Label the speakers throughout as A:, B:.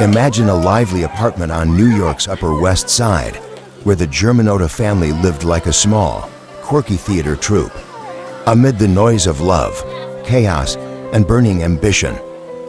A: Imagine a lively apartment on New York's Upper West Side, where the Germanotta family lived like a small, quirky theater troupe. Amid the noise of love, chaos, and burning ambition,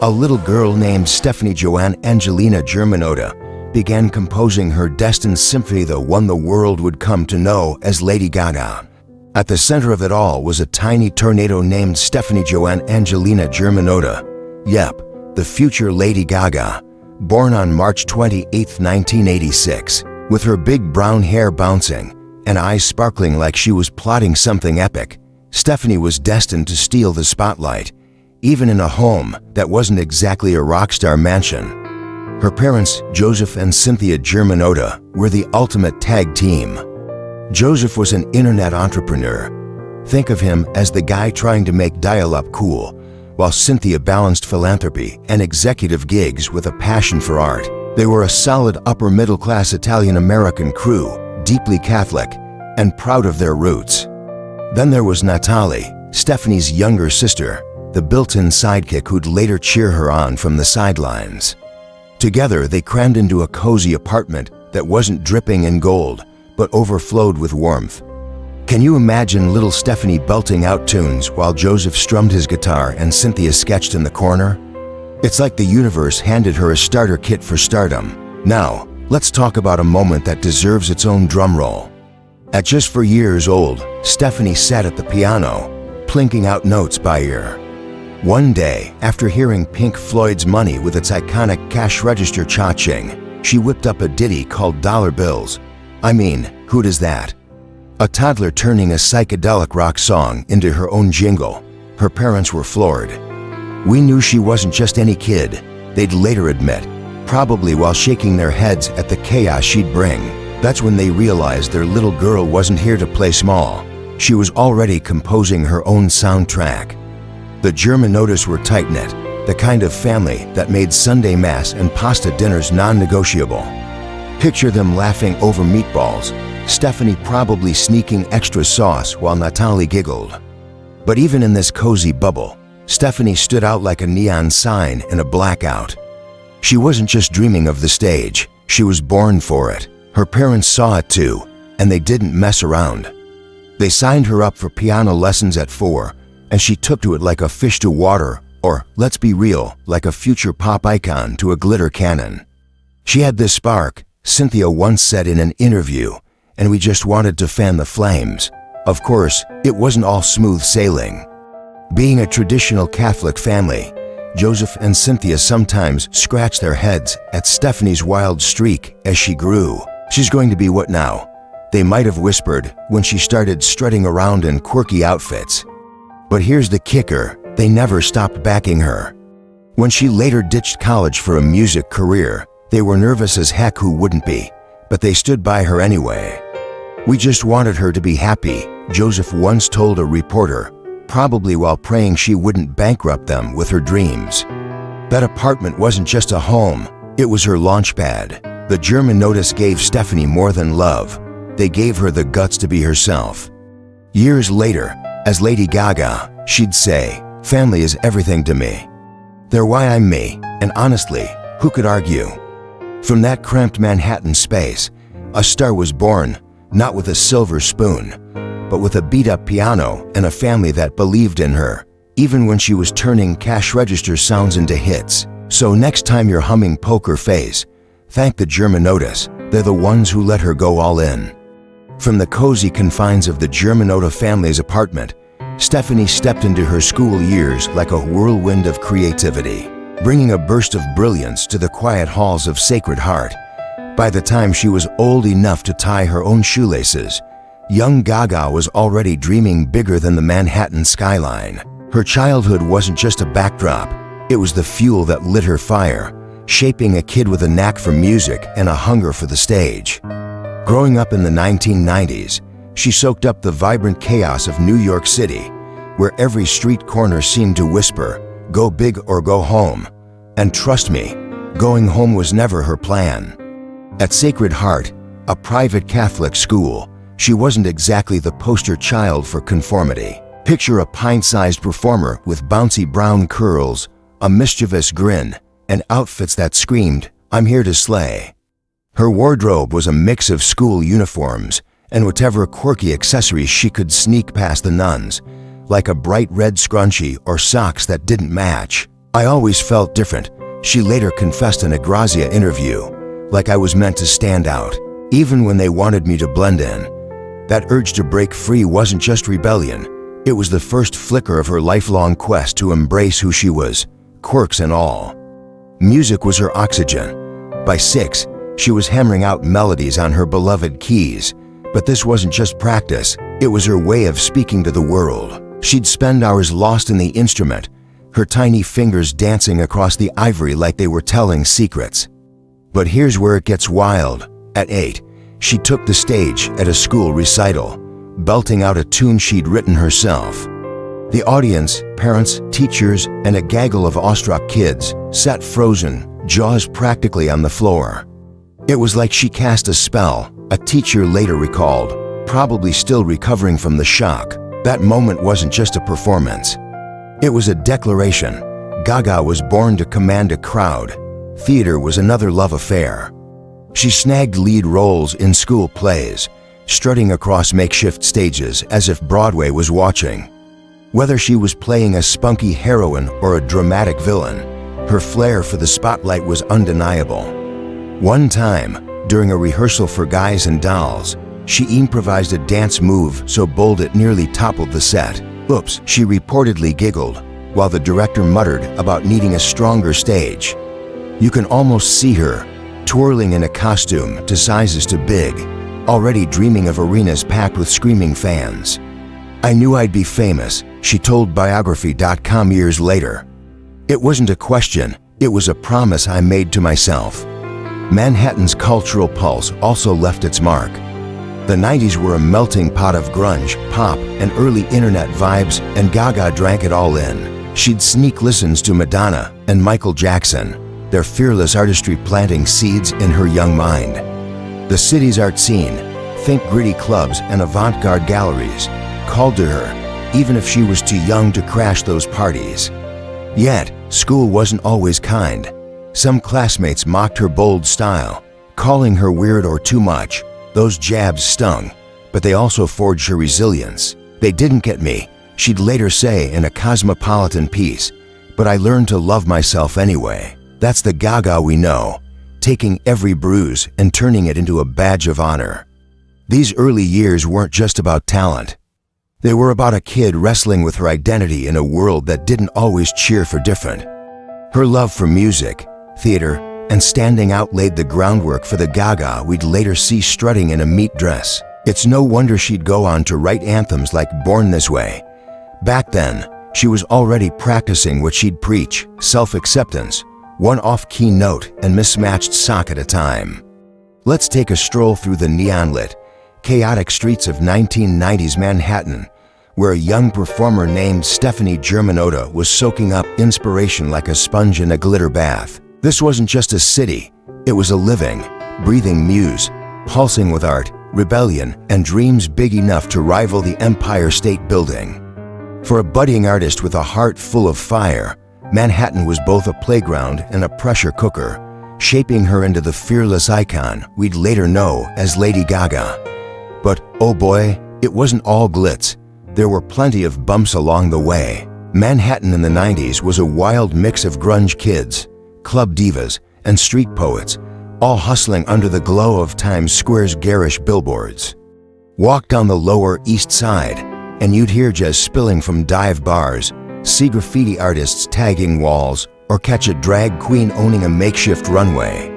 A: a little girl named Stephanie Joanne Angelina Germanotta began composing her destined symphony, the one the world would come to know as Lady Gaga. At the center of it all was a tiny tornado named Stephanie Joanne Angelina Germanotta. Yep, the future Lady Gaga, born on March 28, 1986. With her big brown hair bouncing and eyes sparkling like she was plotting something epic, Stephanie was destined to steal the spotlight, even in a home that wasn't exactly a rock star mansion. Her parents, Joseph and Cynthia Germanotta, were the ultimate tag team. Joseph was an internet entrepreneur. Think of him as the guy trying to make dial-up cool, while Cynthia balanced philanthropy and executive gigs with a passion for art. They were a solid upper-middle-class Italian-American crew, deeply Catholic, and proud of their roots. Then there was Natalie, Stephanie's younger sister, the built-in sidekick who'd later cheer her on from the sidelines. Together, they crammed into a cozy apartment that wasn't dripping in gold, but overflowed with warmth. Can you imagine little Stephanie belting out tunes while Joseph strummed his guitar and Cynthia sketched in the corner? It's like the universe handed her a starter kit for stardom. Now, let's talk about a moment that deserves its own drum roll. At just 4 years old, Stephanie sat at the piano, plinking out notes by ear. One day, after hearing Pink Floyd's Money with its iconic cash register cha-ching, she whipped up a ditty called Dollar Bills. I mean, who does that? A toddler turning a psychedelic rock song into her own jingle. Her parents were floored. We knew she wasn't just any kid, they'd later admit, probably while shaking their heads at the chaos she'd bring. That's when they realized their little girl wasn't here to play small. She was already composing her own soundtrack. The Germanottas were tight-knit, the kind of family that made Sunday Mass and pasta dinners non-negotiable. Picture them laughing over meatballs, Stephanie probably sneaking extra sauce while Natalie giggled. But even in this cozy bubble, Stephanie stood out like a neon sign in a blackout. She wasn't just dreaming of the stage, she was born for it. Her parents saw it too, and they didn't mess around. They signed her up for piano lessons at 4, and she took to it like a fish to water, or, let's be real, like a future pop icon to a glitter cannon. She had this spark, Cynthia once said in an interview, and we just wanted to fan the flames. Of course, it wasn't all smooth sailing. Being a traditional Catholic family, Joseph and Cynthia sometimes scratched their heads at Stephanie's wild streak as she grew. She's going to be what now? They might have whispered when she started strutting around in quirky outfits. But here's the kicker, they never stopped backing her. When she later ditched college for a music career, they were nervous as heck, who wouldn't be, but they stood by her anyway. We just wanted her to be happy, Joseph once told a reporter, probably while praying she wouldn't bankrupt them with her dreams. That apartment wasn't just a home, it was her launchpad. The Germanottas gave Stephanie more than love, they gave her the guts to be herself. Years later, as Lady Gaga, she'd say, "Family is everything to me. They're why I'm me," and honestly, who could argue? From that cramped Manhattan space, a star was born, not with a silver spoon, but with a beat-up piano and a family that believed in her, even when she was turning cash register sounds into hits. So next time you're humming Poker Face, thank the Germanottas, they're the ones who let her go all in. From the cozy confines of the Germanotta family's apartment, Stephanie stepped into her school years like a whirlwind of creativity, bringing a burst of brilliance to the quiet halls of Sacred Heart. By the time she was old enough to tie her own shoelaces, young Gaga was already dreaming bigger than the Manhattan skyline. Her childhood wasn't just a backdrop, it was the fuel that lit her fire, shaping a kid with a knack for music and a hunger for the stage. Growing up in the 1990s, she soaked up the vibrant chaos of New York City, where every street corner seemed to whisper, "Go big or go home." And trust me, going home was never her plan. At Sacred Heart, a private Catholic school, she wasn't exactly the poster child for conformity. Picture a pint-sized performer with bouncy brown curls, a mischievous grin, and outfits that screamed, I'm here to slay. Her wardrobe was a mix of school uniforms and whatever quirky accessories she could sneak past the nuns, like a bright red scrunchie or socks that didn't match. I always felt different, she later confessed in a Grazia interview, like I was meant to stand out, even when they wanted me to blend in. That urge to break free wasn't just rebellion, it was the first flicker of her lifelong quest to embrace who she was, quirks and all. Music was her oxygen. By 6, she was hammering out melodies on her beloved keys, but this wasn't just practice, it was her way of speaking to the world. She'd spend hours lost in the instrument, her tiny fingers dancing across the ivory like they were telling secrets. But here's where it gets wild. At 8, she took the stage at a school recital, belting out a tune she'd written herself. The audience, parents, teachers, and a gaggle of awestruck kids sat frozen, jaws practically on the floor. It was like she cast a spell, a teacher later recalled, probably still recovering from the shock. That moment wasn't just a performance. It was a declaration. Gaga was born to command a crowd. Theater was another love affair. She snagged lead roles in school plays, strutting across makeshift stages as if Broadway was watching. Whether she was playing a spunky heroine or a dramatic villain, her flair for the spotlight was undeniable. One time, during a rehearsal for Guys and Dolls, she improvised a dance move so bold it nearly toppled the set. Oops, she reportedly giggled, while the director muttered about needing a stronger stage. You can almost see her, twirling in a costume to sizes too big, already dreaming of arenas packed with screaming fans. I knew I'd be famous, she told Biography.com years later. It wasn't a question, it was a promise I made to myself. Manhattan's cultural pulse also left its mark. The 90s were a melting pot of grunge, pop, and early internet vibes, and Gaga drank it all in. She'd sneak listens to Madonna and Michael Jackson, their fearless artistry planting seeds in her young mind. The city's art scene, think gritty clubs and avant-garde galleries, called to her, even if she was too young to crash those parties. Yet, school wasn't always kind. Some classmates mocked her bold style, calling her weird or too much. Those jabs stung, but they also forged her resilience. They didn't get me, she'd later say in a Cosmopolitan piece, but I learned to love myself anyway. That's the Gaga we know, taking every bruise and turning it into a badge of honor. These early years weren't just about talent. They were about a kid wrestling with her identity in a world that didn't always cheer for different. Her love for music, theater, and standing out laid the groundwork for the Gaga we'd later see strutting in a meat dress. It's no wonder she'd go on to write anthems like Born This Way. Back then, she was already practicing what she'd preach, self-acceptance, one off-key note and mismatched sock at a time. Let's take a stroll through the neon-lit, chaotic streets of 1990s Manhattan, where a young performer named Stephanie Germanotta was soaking up inspiration like a sponge in a glitter bath. This wasn't just a city, it was a living, breathing muse, pulsing with art, rebellion, and dreams big enough to rival the Empire State Building. For a budding artist with a heart full of fire, Manhattan was both a playground and a pressure cooker, shaping her into the fearless icon we'd later know as Lady Gaga. But, oh boy, it wasn't all glitz. There were plenty of bumps along the way. Manhattan in the 90s was a wild mix of grunge kids, club divas, and street poets, all hustling under the glow of Times Square's garish billboards. Walk down the Lower East Side, and you'd hear jazz spilling from dive bars, see graffiti artists tagging walls, or catch a drag queen owning a makeshift runway.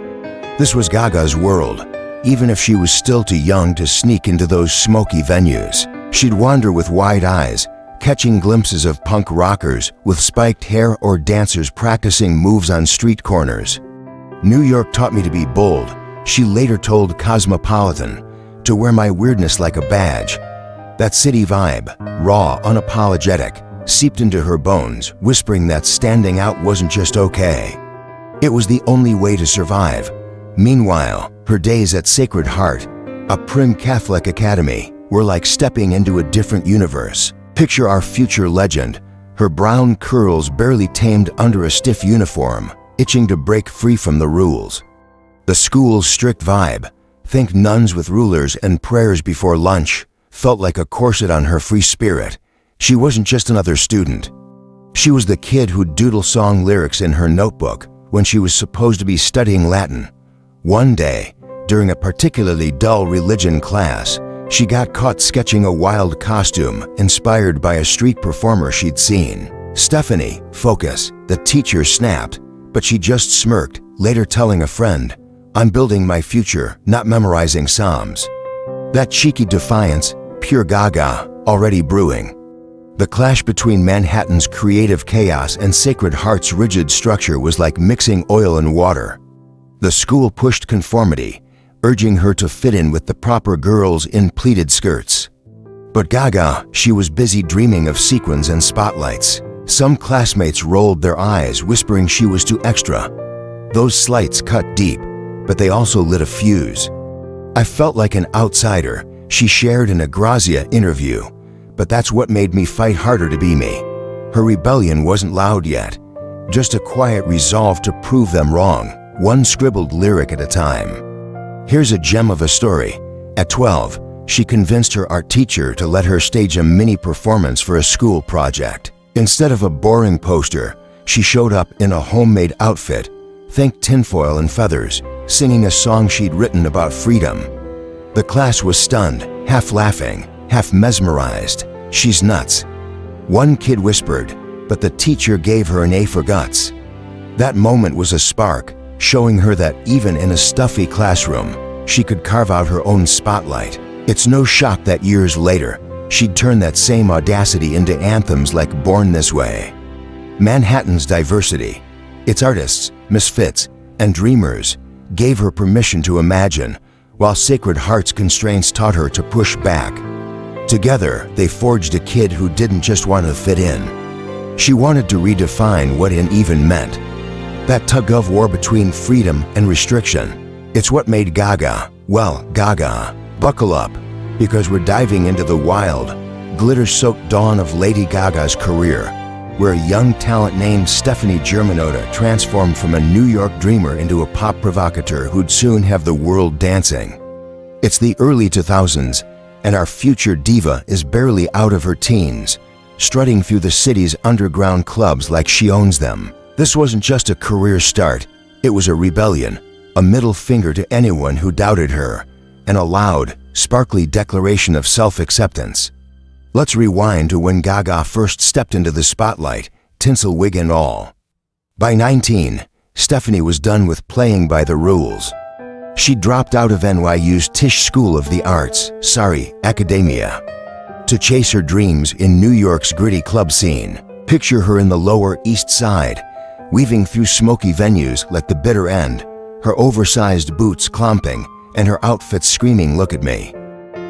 A: This was Gaga's world, even if she was still too young to sneak into those smoky venues. She'd wander with wide eyes, catching glimpses of punk rockers with spiked hair or dancers practicing moves on street corners. New York taught me to be bold, she later told Cosmopolitan, to wear my weirdness like a badge. That city vibe, raw, unapologetic, seeped into her bones, whispering that standing out wasn't just okay. It was the only way to survive. Meanwhile, her days at Sacred Heart, a prim Catholic academy, were like stepping into a different universe. Picture our future legend, her brown curls barely tamed under a stiff uniform, itching to break free from the rules. The school's strict vibe, think nuns with rulers and prayers before lunch, felt like a corset on her free spirit. She wasn't just another student. She was the kid who'd doodle song lyrics in her notebook when she was supposed to be studying Latin. One day, during a particularly dull religion class, she got caught sketching a wild costume inspired by a street performer she'd seen. "Stephanie, focus," the teacher snapped, but she just smirked, later telling a friend, "I'm building my future, not memorizing psalms." That cheeky defiance, pure Gaga, already brewing. The clash between Manhattan's creative chaos and Sacred Heart's rigid structure was like mixing oil and water. The school pushed conformity, urging her to fit in with the proper girls in pleated skirts. But Gaga, she was busy dreaming of sequins and spotlights. Some classmates rolled their eyes, whispering she was too extra. Those slights cut deep, but they also lit a fuse. "I felt like an outsider," she shared in a Grazia interview, "but that's what made me fight harder to be me." Her rebellion wasn't loud yet, just a quiet resolve to prove them wrong, one scribbled lyric at a time. Here's a gem of a story. At 12, she convinced her art teacher to let her stage a mini performance for a school project. Instead of a boring poster, she showed up in a homemade outfit, think tinfoil and feathers, singing a song she'd written about freedom. The class was stunned, half laughing, half mesmerized. "She's nuts." One kid whispered, but the teacher gave her an A for guts. That moment was a spark, showing her that even in a stuffy classroom, she could carve out her own spotlight. It's no shock that years later, she'd turn that same audacity into anthems like Born This Way. Manhattan's diversity, its artists, misfits, and dreamers, gave her permission to imagine, while Sacred Heart's constraints taught her to push back. Together, they forged a kid who didn't just want to fit in. She wanted to redefine what an even meant. That tug-of-war between freedom and restriction, it's what made Gaga, well, Gaga. Buckle up, because we're diving into the wild, glitter-soaked dawn of Lady Gaga's career, where a young talent named Stephanie Germanotta transformed from a New York dreamer into a pop provocateur who'd soon have the world dancing. It's the early 2000s, and our future diva is barely out of her teens, strutting through the city's underground clubs like she owns them. This wasn't just a career start, it was a rebellion, a middle finger to anyone who doubted her, and a loud, sparkly declaration of self-acceptance. Let's rewind to when Gaga first stepped into the spotlight, tinsel wig and all. By 19, Stephanie was done with playing by the rules. She dropped out of NYU's Tisch School of the Arts, academia, to chase her dreams in New York's gritty club scene. Picture her in the Lower East Side, weaving through smoky venues like the Bitter End, her oversized boots clomping and her outfit screaming, "Look at me."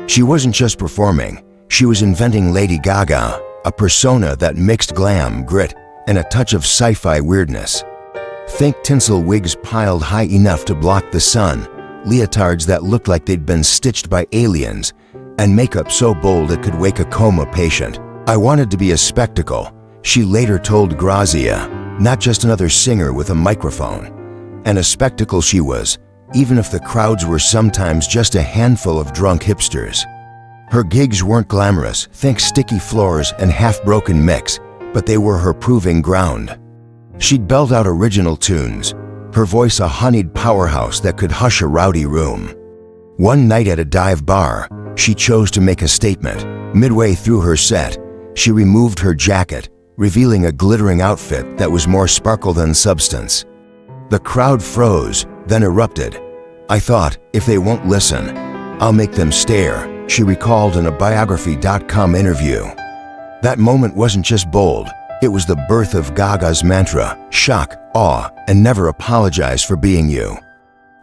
A: She wasn't just performing, she was inventing Lady Gaga, a persona that mixed glam, grit, and a touch of sci-fi weirdness. Think tinsel wigs piled high enough to block the sun, leotards that looked like they'd been stitched by aliens, and makeup so bold it could wake a coma patient. "I wanted to be a spectacle," she later told Grazia, "not just another singer with a microphone." And a spectacle she was, even if the crowds were sometimes just a handful of drunk hipsters. Her gigs weren't glamorous, think sticky floors and half-broken mix, but they were her proving ground. She'd belt out original tunes, her voice a honeyed powerhouse that could hush a rowdy room. One night at a dive bar, she chose to make a statement. Midway through her set, she removed her jacket, revealing a glittering outfit that was more sparkle than substance. The crowd froze, then erupted. "I thought, if they won't listen, I'll make them stare," she recalled in a Biography.com interview. That moment wasn't just bold, it was the birth of Gaga's mantra: shock, awe, and never apologize for being you.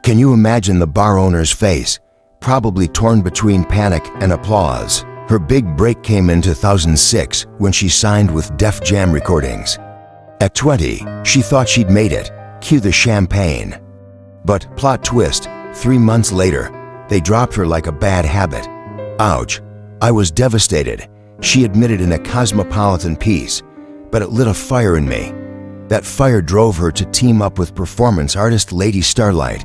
A: Can you imagine the bar owner's face, probably torn between panic and applause? Her big break came in 2006 when she signed with Def Jam Recordings. At 20, she thought she'd made it, cue the champagne. But plot twist, 3 months later, they dropped her like a bad habit. "Ouch, I was devastated," she admitted in a Cosmopolitan piece, "but it lit a fire in me." That fire drove her to team up with performance artist Lady Starlight,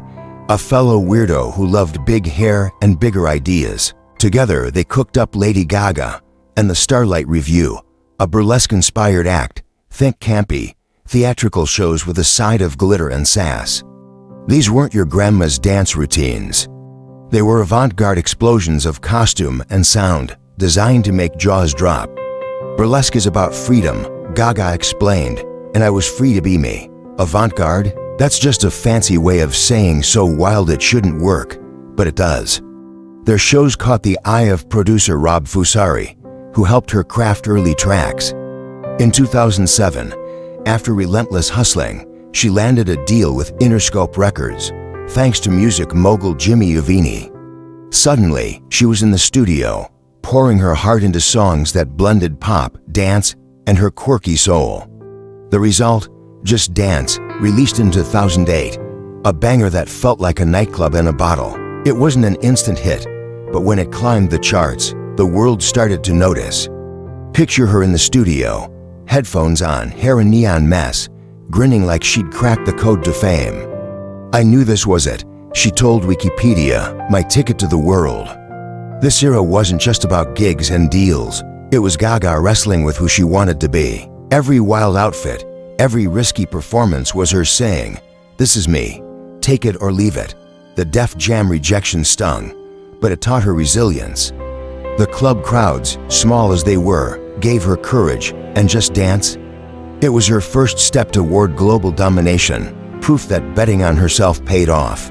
A: a fellow weirdo who loved big hair and bigger ideas. Together, they cooked up Lady Gaga and the Starlight Review, a burlesque-inspired act, think campy, theatrical shows with a side of glitter and sass. These weren't your grandma's dance routines. They were avant-garde explosions of costume and sound, designed to make jaws drop. Burlesque is about freedom, Gaga explained, and I was free to be me. Avant-garde? That's just a fancy way of saying so wild it shouldn't work, but it does. Their shows caught the eye of producer Rob Fusari, who helped her craft early tracks. In 2007, after relentless hustling, she landed a deal with Interscope Records, thanks to music mogul Jimmy Iovine. Suddenly, she was in the studio, pouring her heart into songs that blended pop, dance, and her quirky soul. The result? Just Dance, released in 2008, a banger that felt like a nightclub in a bottle. It wasn't an instant hit, but when it climbed the charts, the world started to notice. Picture her in the studio, headphones on, hair a neon mess, grinning like she'd cracked the code to fame. I knew this was it, she told Wikipedia, my ticket to the world. This era wasn't just about gigs and deals, it was Gaga wrestling with who she wanted to be. Every wild outfit, every risky performance was her saying, "This is me, take it or leave it." The Def Jam Rejection stung, but it taught her resilience. The club crowds, small as they were, gave her courage, and Just Dance? It was her first step toward global domination, proof that betting on herself paid off.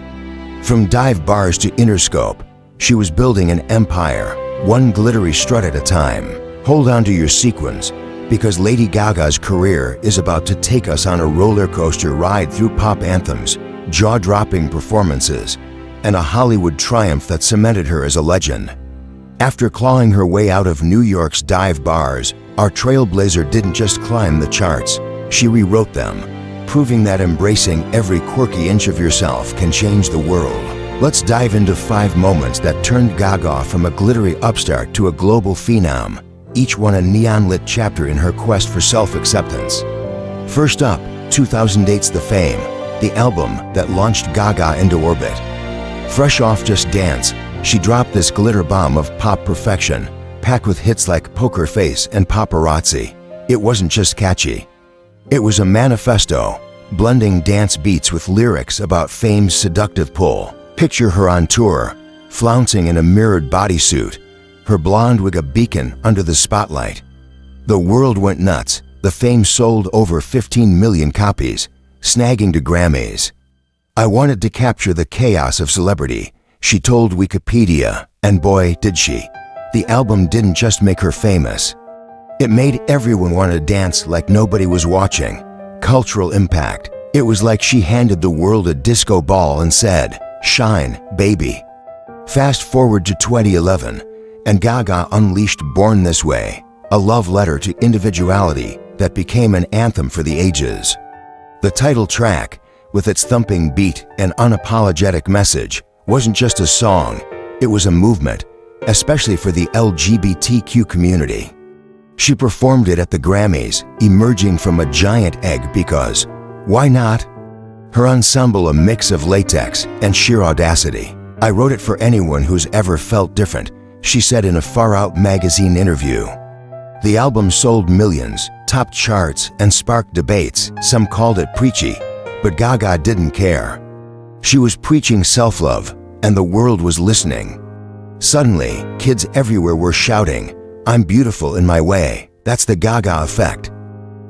A: From dive bars to Interscope, she was building an empire, one glittery strut at a time. Hold on to your sequins, because Lady Gaga's career is about to take us on a roller coaster ride through pop anthems, jaw-dropping performances, and a Hollywood triumph that cemented her as a legend. After clawing her way out of New York's dive bars, our trailblazer didn't just climb the charts, she rewrote them, proving that embracing every quirky inch of yourself can change the world. Let's dive into 5 moments that turned Gaga from a glittery upstart to a global phenom, each one a neon-lit chapter in her quest for self-acceptance. First up, 2008's The Fame, the album that launched Gaga into orbit. Fresh off Just Dance, she dropped this glitter bomb of pop perfection, packed with hits like Poker Face and Paparazzi. It wasn't just catchy. It was a manifesto, blending dance beats with lyrics about fame's seductive pull. Picture her on tour, flouncing in a mirrored bodysuit, her blonde wig a beacon under the spotlight. The world went nuts. The Fame sold over 15 million copies, snagging to Grammys. "I wanted to capture the chaos of celebrity," she told Wikipedia, and boy, did she. The album didn't just make her famous. It made everyone want to dance like nobody was watching. Cultural impact. It was like she handed the world a disco ball and said, "Shine, baby." Fast forward to 2011, and Gaga unleashed Born This Way, a love letter to individuality that became an anthem for the ages. The title track, with its thumping beat and unapologetic message, wasn't just a song, it was a movement, especially for the LGBTQ community. She performed it at the Grammys, emerging from a giant egg because, why not? Her ensemble a mix of latex and sheer audacity. "I wrote it for anyone who's ever felt different," she said in a Far Out magazine interview. The album sold millions, topped charts, and sparked debates. Some called it preachy, but Gaga didn't care. She was preaching self-love, and the world was listening. Suddenly, kids everywhere were shouting, "I'm beautiful in my way." That's the Gaga effect.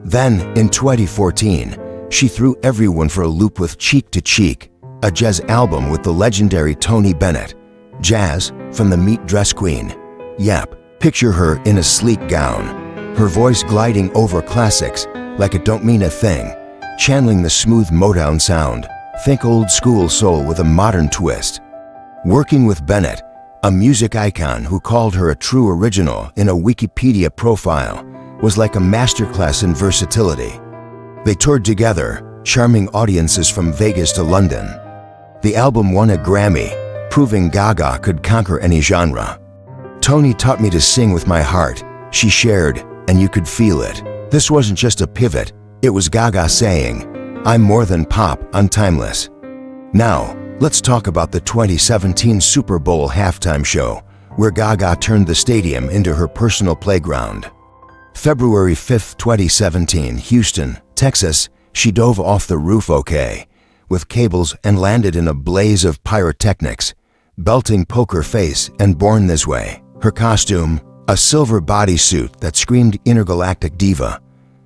A: Then, in 2014, she threw everyone for a loop with Cheek to Cheek, a jazz album with the legendary Tony Bennett. Jazz, from the Meet Dress Queen. Yep, picture her in a sleek gown, her voice gliding over classics like it don't mean a thing, channeling the smooth Motown sound. Think old school soul with a modern twist. Working with Bennett, a music icon who called her a true original in a Wikipedia profile, was like a masterclass in versatility. They toured together, charming audiences from Vegas to London. The album won a Grammy, proving Gaga could conquer any genre. "Tony taught me to sing with my heart," she shared, and you could feel it. This wasn't just a pivot, it was Gaga saying, "I'm more than pop, I'm timeless." Now, Let's talk about the 2017 Super Bowl halftime show, where Gaga turned the stadium into her personal playground. February 5, 2017, Houston, Texas, she dove off the roof with cables and landed in a blaze of pyrotechnics, belting Poker Face and Born This Way. Her costume, a silver bodysuit that screamed intergalactic diva.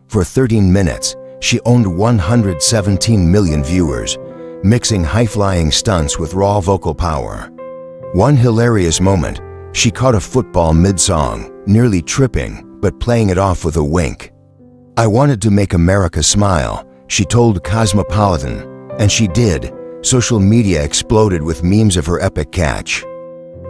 A: For 13 minutes, she owned 117 million viewers, mixing high-flying stunts with raw vocal power. One hilarious moment, she caught a football mid-song, nearly tripping, but playing it off with a wink. "I wanted to make America smile," she told Cosmopolitan, and she did. Social media exploded with memes of her epic catch.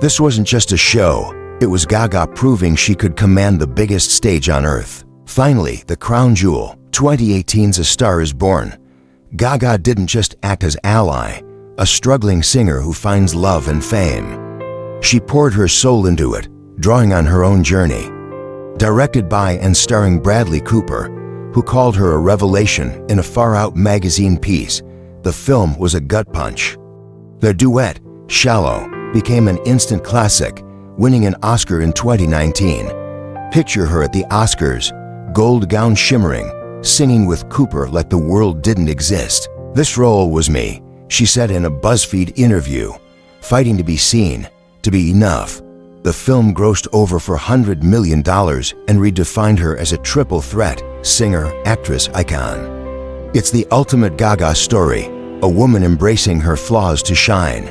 A: This wasn't just a show, it was Gaga proving she could command the biggest stage on earth. Finally, the crown jewel, 2018's A Star Is Born. Gaga didn't just act as ally, a struggling singer who finds love and fame. She poured her soul into it, drawing on her own journey. Directed by and starring Bradley Cooper, who called her a revelation in a Far Out magazine piece, the film was a gut punch. Their duet, Shallow, became an instant classic, winning an Oscar in 2019. Picture her at the Oscars, gold gown shimmering, singing with Cooper like the world didn't exist. "This role was me," she said in a BuzzFeed interview, "fighting to be seen, to be enough." The film grossed over $400 million and redefined her as a triple threat singer, actress, icon. It's the ultimate Gaga story, a woman embracing her flaws to shine.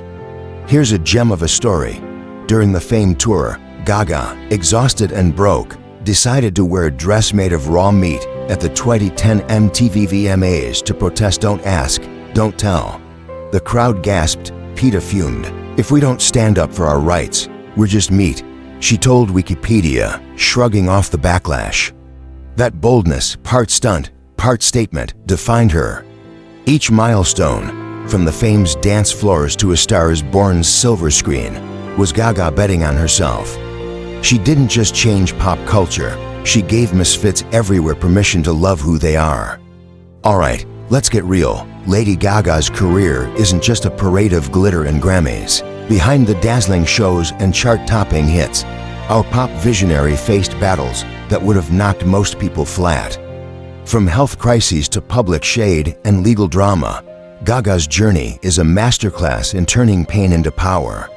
A: Here's a gem of a story. During the Fame tour, Gaga, exhausted and broke, decided to wear a dress made of raw meat at the 2010 MTV VMAs to protest Don't Ask, Don't Tell. The crowd gasped, PETA fumed. "If we don't stand up for our rights, we're just meat," she told Wikipedia, shrugging off the backlash. That boldness, part stunt, part statement, defined her. Each milestone, from the Fame's dance floors to A Star Is Born's silver screen, was Gaga betting on herself. She didn't just change pop culture, she gave misfits everywhere permission to love who they are. Alright, let's get real. Lady Gaga's career isn't just a parade of glitter and Grammys. Behind the dazzling shows and chart-topping hits, our pop visionary faced battles that would have knocked most people flat. From health crises to public shade and legal drama, Gaga's journey is a masterclass in turning pain into power.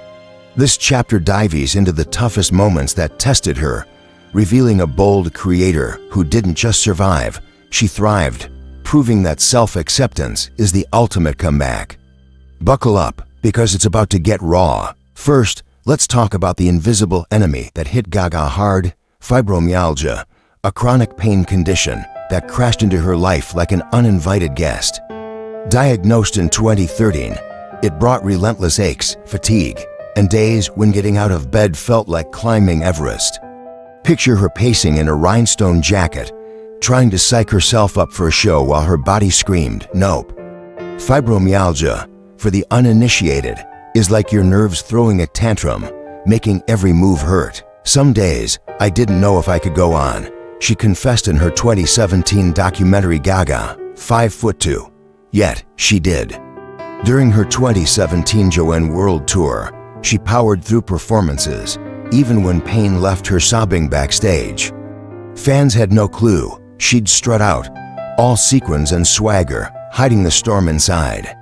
A: This chapter dives into the toughest moments that tested her, revealing a bold creator who didn't just survive, she thrived, proving that self-acceptance is the ultimate comeback. Buckle up, because it's about to get raw. First, let's talk about the invisible enemy that hit Gaga hard, fibromyalgia, a chronic pain condition that crashed into her life like an uninvited guest. Diagnosed in 2013, it brought relentless aches, fatigue, and days when getting out of bed felt like climbing Everest. Picture her pacing in a rhinestone jacket, trying to psych herself up for a show while her body screamed, nope. Fibromyalgia, for the uninitiated, is like your nerves throwing a tantrum, making every move hurt. "Some days, I didn't know if I could go on," she confessed in her 2017 documentary Gaga, 5'2". Yet, she did. During her 2017 Joanne World Tour, she powered through performances, even when pain left her sobbing backstage. Fans had no clue she'd strut out, all sequins and swagger, hiding the storm inside.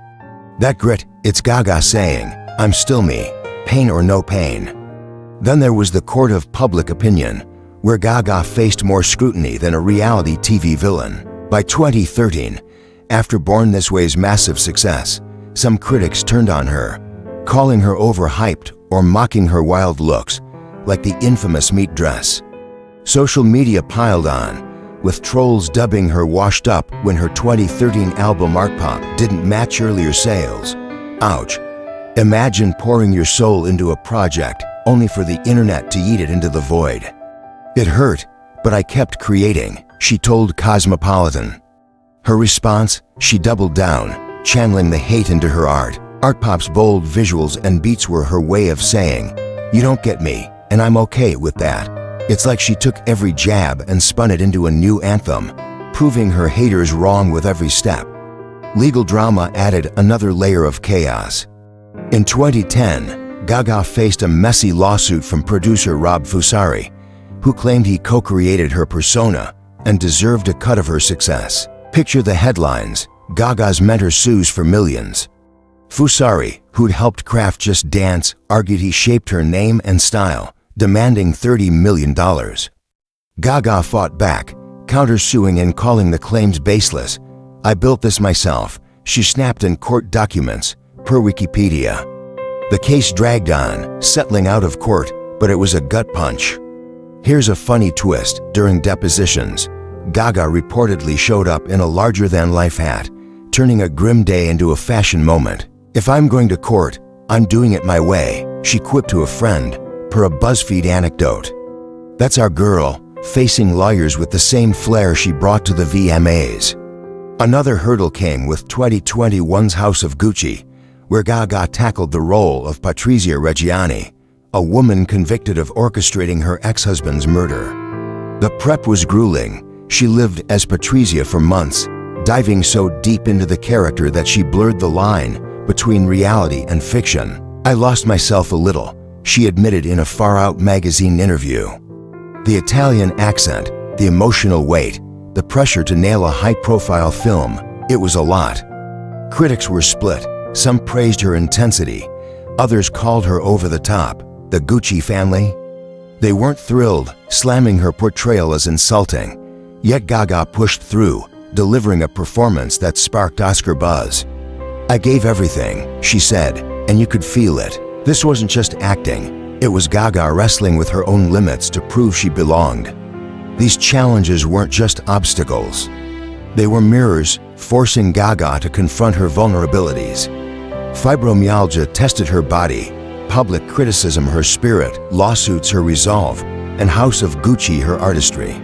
A: That grit, it's Gaga saying, "I'm still me, pain or no pain." Then there was the court of public opinion, where Gaga faced more scrutiny than a reality TV villain. By 2013, after Born This Way's massive success, some critics turned on her, calling her overhyped or mocking her wild looks, like the infamous meat dress. Social media piled on, with trolls dubbing her washed up when her 2013 album Art Pop didn't match earlier sales. Ouch. Imagine pouring your soul into a project only for the internet to eat it into the void. "It hurt, but I kept creating," she told Cosmopolitan. Her response? She doubled down, channeling the hate into her art. Art Pop's bold visuals and beats were her way of saying, "You don't get me, and I'm okay with that." It's like she took every jab and spun it into a new anthem, proving her haters wrong with every step. Legal drama added another layer of chaos. In 2010, Gaga faced a messy lawsuit from producer Rob Fusari, who claimed he co-created her persona and deserved a cut of her success. Picture the headlines: Gaga's mentor sues for millions. Fusari, who'd helped craft Just Dance, argued he shaped her name and style, demanding $30 million. Gaga fought back, countersuing and calling the claims baseless. "I built this myself," she snapped in court documents, per Wikipedia. The case dragged on, settling out of court, but it was a gut punch. Here's a funny twist: during depositions, Gaga reportedly showed up in a larger-than-life hat, turning a grim day into a fashion moment. "If I'm going to court, I'm doing it my way," she quipped to a friend, per a BuzzFeed anecdote. That's our girl, facing lawyers with the same flair she brought to the VMAs. Another hurdle came with 2021's House of Gucci, where Gaga tackled the role of Patrizia Reggiani, a woman convicted of orchestrating her ex-husband's murder. The prep was grueling. She lived as Patrizia for months, diving so deep into the character that she blurred the line between reality and fiction. "I lost myself a little," she admitted in a Far Out magazine interview. The Italian accent, the emotional weight, the pressure to nail a high-profile film, it was a lot. Critics were split. Some praised her intensity. Others called her over the top. The Gucci family? They weren't thrilled, slamming her portrayal as insulting. Yet Gaga pushed through, delivering a performance that sparked Oscar buzz. "I gave everything," she said, "and you could feel it. This wasn't just acting. It was Gaga wrestling with her own limits to prove she belonged." These challenges weren't just obstacles. They were mirrors, forcing Gaga to confront her vulnerabilities. Fibromyalgia tested her body, public criticism her spirit, lawsuits her resolve, and House of Gucci her artistry.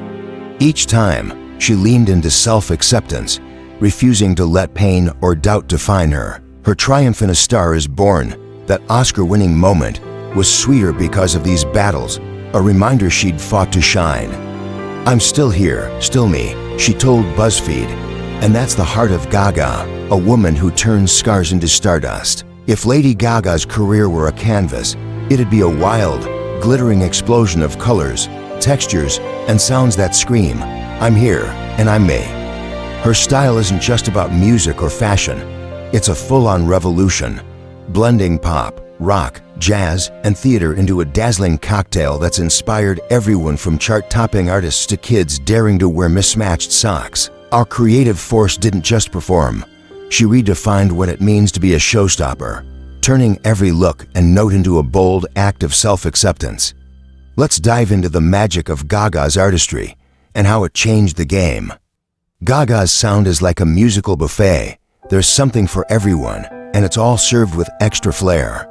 A: Each time, she leaned into self-acceptance, refusing to let pain or doubt define her. Her triumph in A Star Is Born, that Oscar-winning moment, was sweeter because of these battles, a reminder she'd fought to shine. "I'm still here, still me," she told BuzzFeed. And that's the heart of Gaga, a woman who turns scars into stardust. If Lady Gaga's career were a canvas, it'd be a wild, glittering explosion of colors, textures, and sounds that scream, "I'm here, and I'm me." Her style isn't just about music or fashion. It's a full-on revolution, blending pop, rock, jazz, and theater into a dazzling cocktail that's inspired everyone from chart-topping artists to kids daring to wear mismatched socks. Our creative force didn't just perform. She redefined what it means to be a showstopper, turning every look and note into a bold act of self-acceptance. Let's dive into the magic of Gaga's artistry and how it changed the game. Gaga's sound is like a musical buffet. There's something for everyone, and it's all served with extra flair.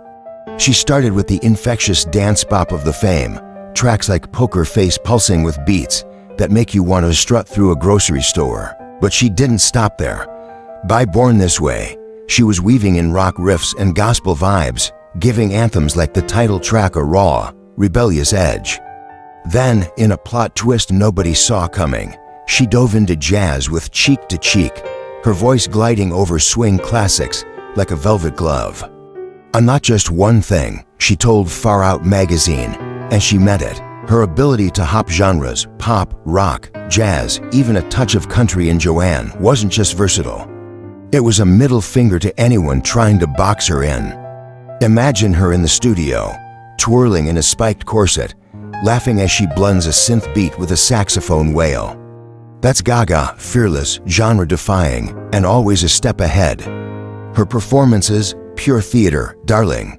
A: She started with the infectious dance bop of the fame, tracks like Poker Face pulsing with beats that make you want to strut through a grocery store. But she didn't stop there. By Born This Way, she was weaving in rock riffs and gospel vibes, giving anthems like the title track a raw, rebellious edge. Then, in a plot twist nobody saw coming, she dove into jazz with Cheek to Cheek, her voice gliding over swing classics like a velvet glove. "I'm not just one thing," she told Far Out magazine, and she meant it. Her ability to hop genres, pop, rock, jazz, even a touch of country in Joanne, wasn't just versatile. It was a middle finger to anyone trying to box her in. Imagine her in the studio, twirling in a spiked corset, laughing as she blends a synth beat with a saxophone wail. That's Gaga, fearless, genre-defying, and always a step ahead. Her performances, pure theater, darling.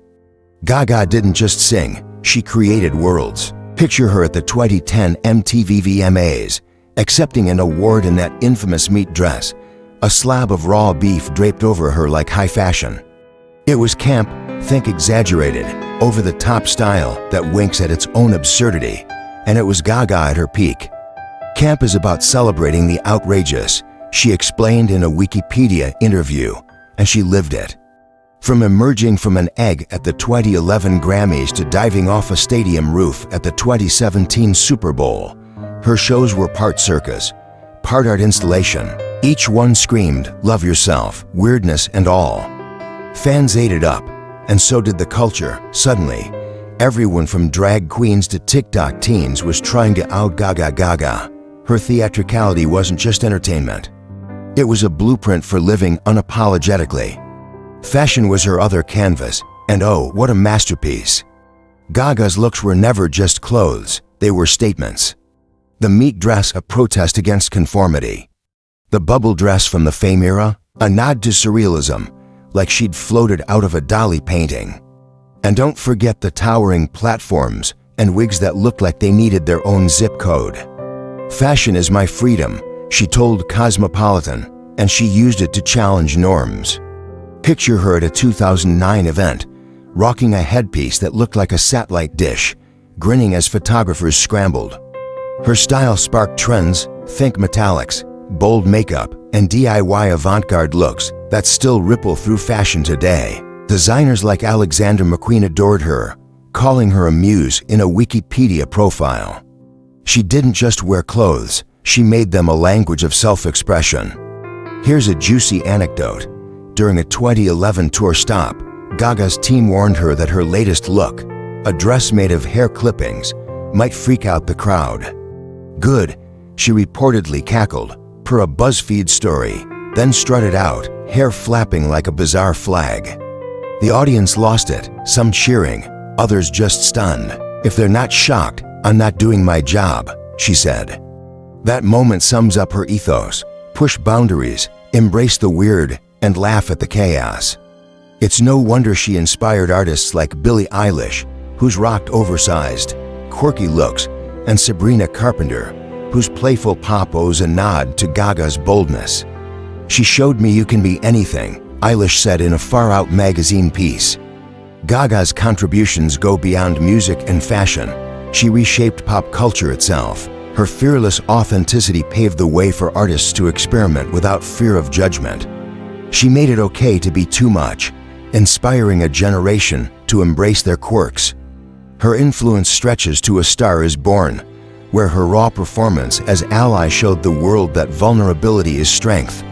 A: Gaga didn't just sing, she created worlds. Picture her at the 2010 MTV VMAs, accepting an award in that infamous meat dress, a slab of raw beef draped over her like high fashion. It was camp, think exaggerated, over-the-top style that winks at its own absurdity, and it was Gaga at her peak. Camp is about celebrating the outrageous, she explained in a Wikipedia interview, and she lived it. From emerging from an egg at the 2011 Grammys to diving off a stadium roof at the 2017 Super Bowl, her shows were part circus, part art installation. Each one screamed, love yourself, weirdness and all. Fans ate it up, and so did the culture. Suddenly, everyone from drag queens to TikTok teens was trying to out-Gaga Gaga. Her theatricality wasn't just entertainment. It was a blueprint for living unapologetically. Fashion was her other canvas, and oh, what a masterpiece. Gaga's looks were never just clothes, they were statements. The meat dress, a protest against conformity. The bubble dress from the Fame era, a nod to surrealism, like she'd floated out of a Dali painting. And don't forget the towering platforms and wigs that looked like they needed their own zip code. Fashion is my freedom, she told Cosmopolitan, and she used it to challenge norms. Picture her at a 2009 event, rocking a headpiece that looked like a satellite dish, grinning as photographers scrambled. Her style sparked trends, think metallics, bold makeup, and DIY avant-garde looks that still ripple through fashion today. Designers like Alexander McQueen adored her, calling her a muse in a Wikipedia profile. She didn't just wear clothes, she made them a language of self-expression. Here's a juicy anecdote. During a 2011 tour stop, Gaga's team warned her that her latest look, a dress made of hair clippings, might freak out the crowd. Good, she reportedly cackled, per a BuzzFeed story, then strutted out, hair flapping like a bizarre flag. The audience lost it, some cheering, others just stunned. If they're not shocked, I'm not doing my job, she said. That moment sums up her ethos: push boundaries, embrace the weird, and laugh at the chaos. It's no wonder she inspired artists like Billie Eilish, who's rocked oversized, quirky looks, and Sabrina Carpenter, whose playful pop owes a nod to Gaga's boldness. She showed me you can be anything, Eilish said in a Far Out magazine piece. Gaga's contributions go beyond music and fashion. She reshaped pop culture itself. Her fearless authenticity paved the way for artists to experiment without fear of judgment. She made it okay to be too much, inspiring a generation to embrace their quirks. Her influence stretches to A Star Is Born, where her raw performance as Ally showed the world that vulnerability is strength.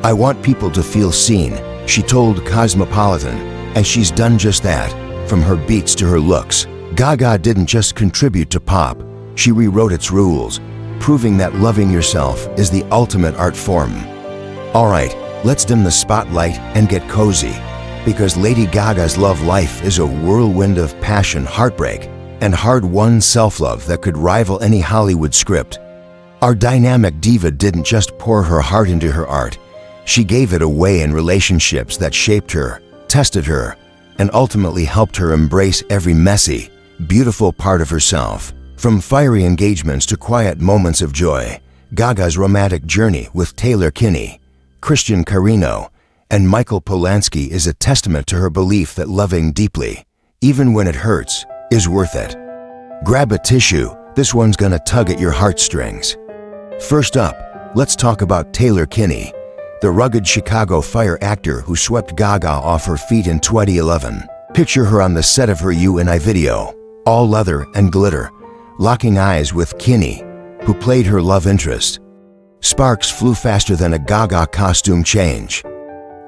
A: I want people to feel seen, she told Cosmopolitan, and she's done just that, from her beats to her looks. Gaga didn't just contribute to pop, she rewrote its rules, proving that loving yourself is the ultimate art form. Alright, let's dim the spotlight and get cozy, because Lady Gaga's love life is a whirlwind of passion, heartbreak, and hard-won self-love that could rival any Hollywood script. Our dynamic diva didn't just pour her heart into her art, she gave it away in relationships that shaped her, tested her, and ultimately helped her embrace every messy, beautiful part of herself. From fiery engagements to quiet moments of joy, Gaga's romantic journey with Taylor Kinney, Christian Carino, and Michael Polanski is a testament to her belief that loving deeply, even when it hurts, is worth it. Grab a tissue, this one's gonna tug at your heartstrings. First up, let's talk about Taylor Kinney, the rugged Chicago fire actor who swept Gaga off her feet in 2011. Picture her on the set of her U&I video, all leather and glitter, locking eyes with Kinney, who played her love interest. Sparks flew faster than a Gaga costume change.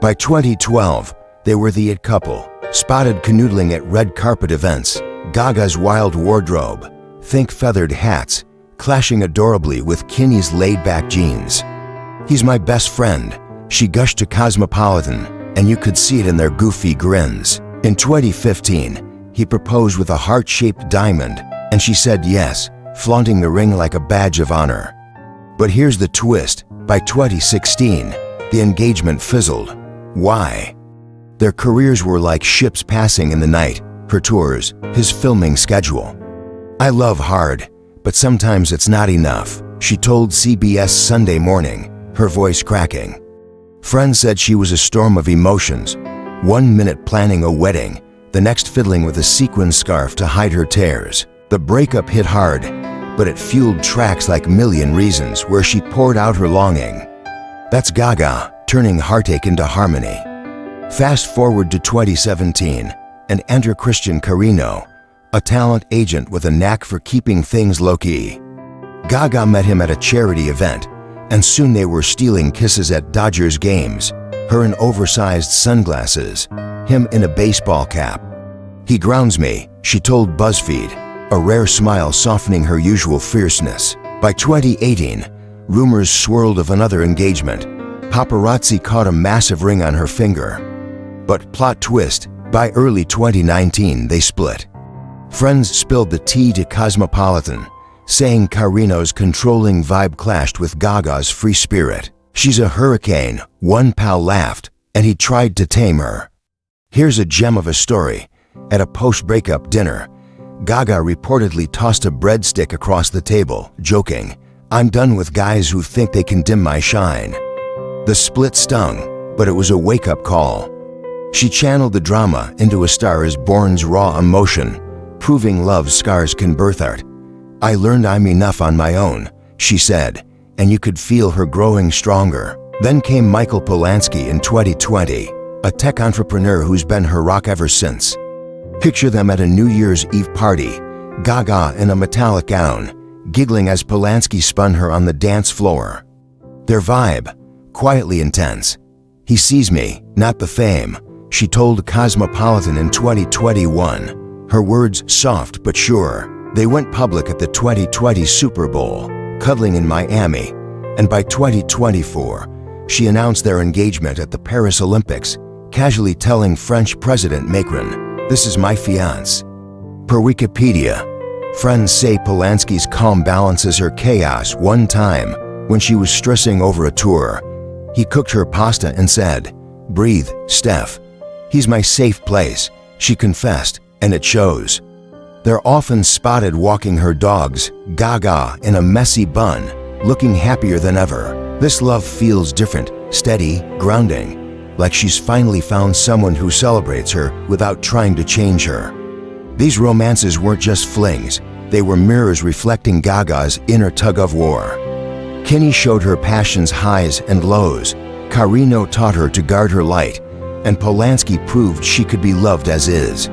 A: By 2012, they were the it couple, spotted canoodling at red carpet events. Gaga's wild wardrobe, think feathered hats, clashing adorably with Kinney's laid-back jeans. He's my best friend, she gushed to Cosmopolitan, and you could see it in their goofy grins. In 2015, he proposed with a heart-shaped diamond, and she said yes, flaunting the ring like a badge of honor. But here's the twist, by 2016, the engagement fizzled. Why? Their careers were like ships passing in the night, her tours, his filming schedule. I love hard, but sometimes it's not enough, she told CBS Sunday Morning, her voice cracking. Friends said she was a storm of emotions, 1 minute planning a wedding, the next fiddling with a sequin scarf to hide her tears. The breakup hit hard, but it fueled tracks like Million Reasons where she poured out her longing. That's Gaga, turning heartache into harmony. Fast forward to 2017, and enter Christian Carino, a talent agent with a knack for keeping things low-key. Gaga met him at a charity event, and soon they were stealing kisses at Dodgers games, her in oversized sunglasses, him in a baseball cap. "He grounds me," she told BuzzFeed, a rare smile softening her usual fierceness. By 2018, rumors swirled of another engagement. Paparazzi caught a massive ring on her finger. But plot twist, by early 2019 they split. Friends spilled the tea to Cosmopolitan, saying Carino's controlling vibe clashed with Gaga's free spirit. "She's a hurricane," one pal laughed, and he tried to tame her. Here's a gem of a story. At a post-breakup dinner, Gaga reportedly tossed a breadstick across the table, joking, "I'm done with guys who think they can dim my shine." The split stung, but it was a wake-up call. She channeled the drama into A Star Is Born's raw emotion, proving love's scars can birth art. "I learned I'm enough on my own," she said, and you could feel her growing stronger. Then came Michael Polanski in 2020, a tech entrepreneur who's been her rock ever since. Picture them at a New Year's Eve party, Gaga in a metallic gown, giggling as Polanski spun her on the dance floor. Their vibe, quietly intense. "He sees me, not the fame," she told Cosmopolitan in 2021. Her words soft but sure. They went public at the 2020 Super Bowl, cuddling in Miami, and by 2024, she announced their engagement at the Paris Olympics, casually telling French President Macron, "This is my fiancé." Per Wikipedia, friends say Polanski's calm balances her chaos. One time, when she was stressing over a tour, he cooked her pasta and said, "Breathe, Steph. He's my safe place," she confessed, and it shows. They're often spotted walking her dogs, Gaga in a messy bun, looking happier than ever. This love feels different, steady, grounding, like she's finally found someone who celebrates her without trying to change her. These romances weren't just flings, they were mirrors reflecting Gaga's inner tug-of-war. Kinney showed her passion's highs and lows, Carino taught her to guard her light, and Polanski proved she could be loved as is.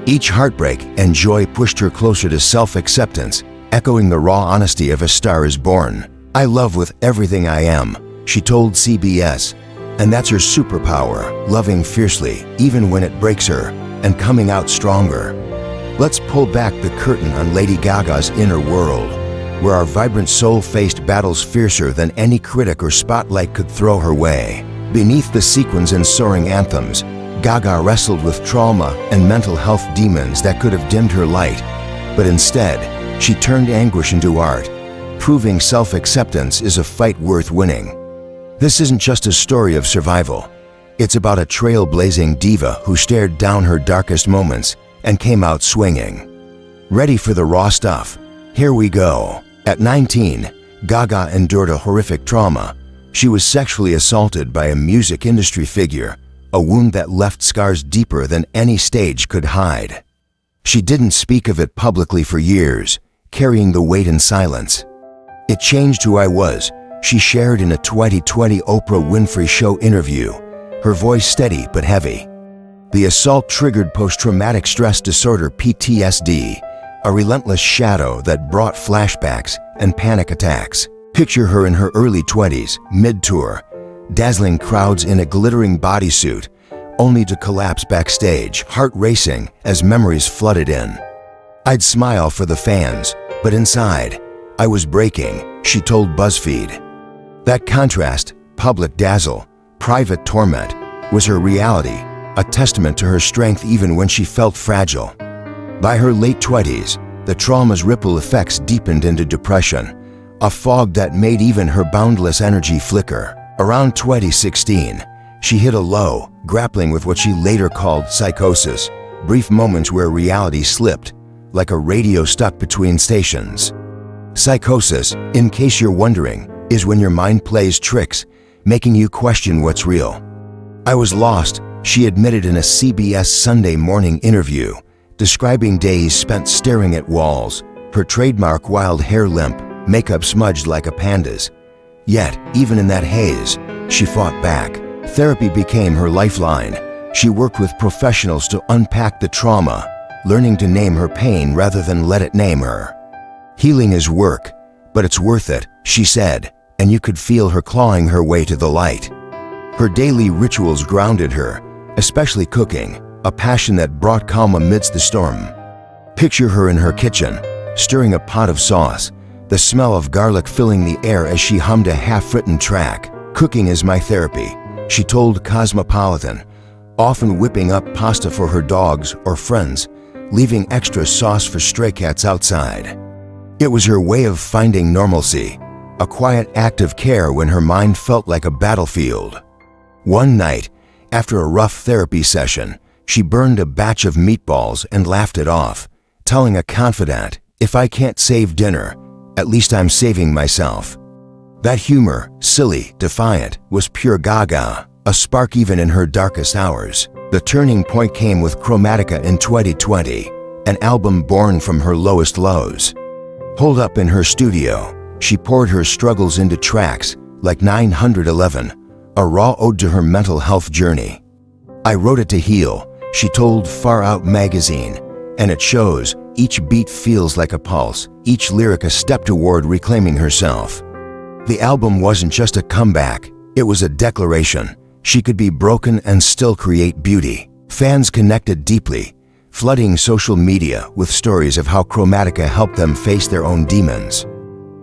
A: Each heartbreak and joy pushed her closer to self-acceptance, echoing the raw honesty of A Star Is Born. "I love with everything I am," she told CBS, and that's her superpower, loving fiercely, even when it breaks her, and coming out stronger. Let's pull back the curtain on Lady Gaga's inner world, where our vibrant soul faced battles fiercer than any critic or spotlight could throw her way. Beneath the sequins and soaring anthems, Gaga wrestled with trauma and mental health demons that could have dimmed her light, but instead, she turned anguish into art, proving self-acceptance is a fight worth winning. This isn't just a story of survival. It's about a trailblazing diva who stared down her darkest moments and came out swinging. Ready for the raw stuff? Here we go. At 19, Gaga endured a horrific trauma. She was sexually assaulted by a music industry figure, a wound that left scars deeper than any stage could hide. She didn't speak of it publicly for years, carrying the weight in silence. "It changed who I was," she shared in a 2020 Oprah Winfrey Show interview, her voice steady but heavy. The assault triggered post-traumatic stress disorder (PTSD), a relentless shadow that brought flashbacks and panic attacks. Picture her in her early 20s, mid-tour, dazzling crowds in a glittering bodysuit, only to collapse backstage, heart racing as memories flooded in. "I'd smile for the fans, but inside, I was breaking," she told BuzzFeed. That contrast, public dazzle, private torment, was her reality, a testament to her strength even when she felt fragile. By her late 20s, the trauma's ripple effects deepened into depression, a fog that made even her boundless energy flicker. Around 2016, she hit a low, grappling with what she later called psychosis, brief moments where reality slipped, like a radio stuck between stations. Psychosis, in case you're wondering, is when your mind plays tricks, making you question what's real. "I was lost," she admitted in a CBS Sunday Morning interview, describing days spent staring at walls, her trademark wild hair limp, makeup smudged like a panda's. Yet, even in that haze, she fought back. Therapy became her lifeline. She worked with professionals to unpack the trauma, learning to name her pain rather than let it name her. "Healing is work, but it's worth it," she said, and you could feel her clawing her way to the light. Her daily rituals grounded her, especially cooking, a passion that brought calm amidst the storm. Picture her in her kitchen, stirring a pot of sauce, the smell of garlic filling the air as she hummed a half-written track. "Cooking is my therapy," she told Cosmopolitan, often whipping up pasta for her dogs or friends, leaving extra sauce for stray cats outside. It was her way of finding normalcy, a quiet act of care when her mind felt like a battlefield. One night, after a rough therapy session, she burned a batch of meatballs and laughed it off, telling a confidant, "If I can't save dinner, at least I'm saving myself." That humor, silly, defiant, was pure Gaga, a spark even in her darkest hours. The turning point came with Chromatica in 2020, an album born from her lowest lows. Holed up in her studio, she poured her struggles into tracks like 911, a raw ode to her mental health journey. "I wrote it to heal," she told Far Out magazine, "and it shows. Each beat feels like a pulse, each lyric a step toward reclaiming herself." The album wasn't just a comeback, it was a declaration. She could be broken and still create beauty. Fans connected deeply, flooding social media with stories of how Chromatica helped them face their own demons.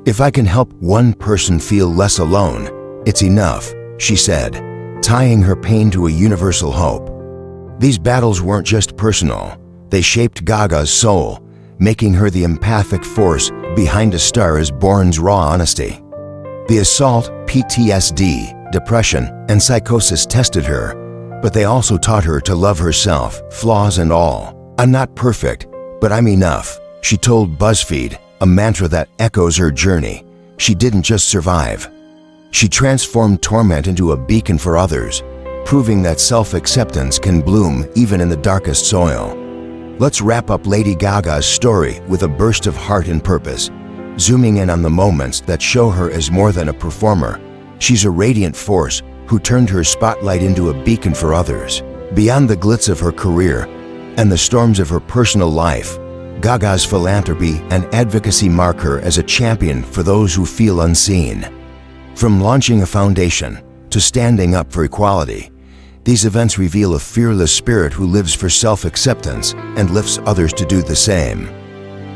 A: "If I can help one person feel less alone, it's enough," she said, tying her pain to a universal hope. These battles weren't just personal, they shaped Gaga's soul, making her the empathic force behind A Star Is Born's raw honesty. The assault, PTSD, depression, and psychosis tested her, but they also taught her to love herself, flaws and all. "I'm not perfect, but I'm enough," she told BuzzFeed, a mantra that echoes her journey. She didn't just survive. She transformed torment into a beacon for others, proving that self-acceptance can bloom even in the darkest soil. Let's wrap up Lady Gaga's story with a burst of heart and purpose, zooming in on the moments that show her as more than a performer. She's a radiant force who turned her spotlight into a beacon for others. Beyond the glitz of her career and the storms of her personal life, Gaga's philanthropy and advocacy mark her as a champion for those who feel unseen. From launching a foundation to standing up for equality, these events reveal a fearless spirit who lives for self-acceptance and lifts others to do the same.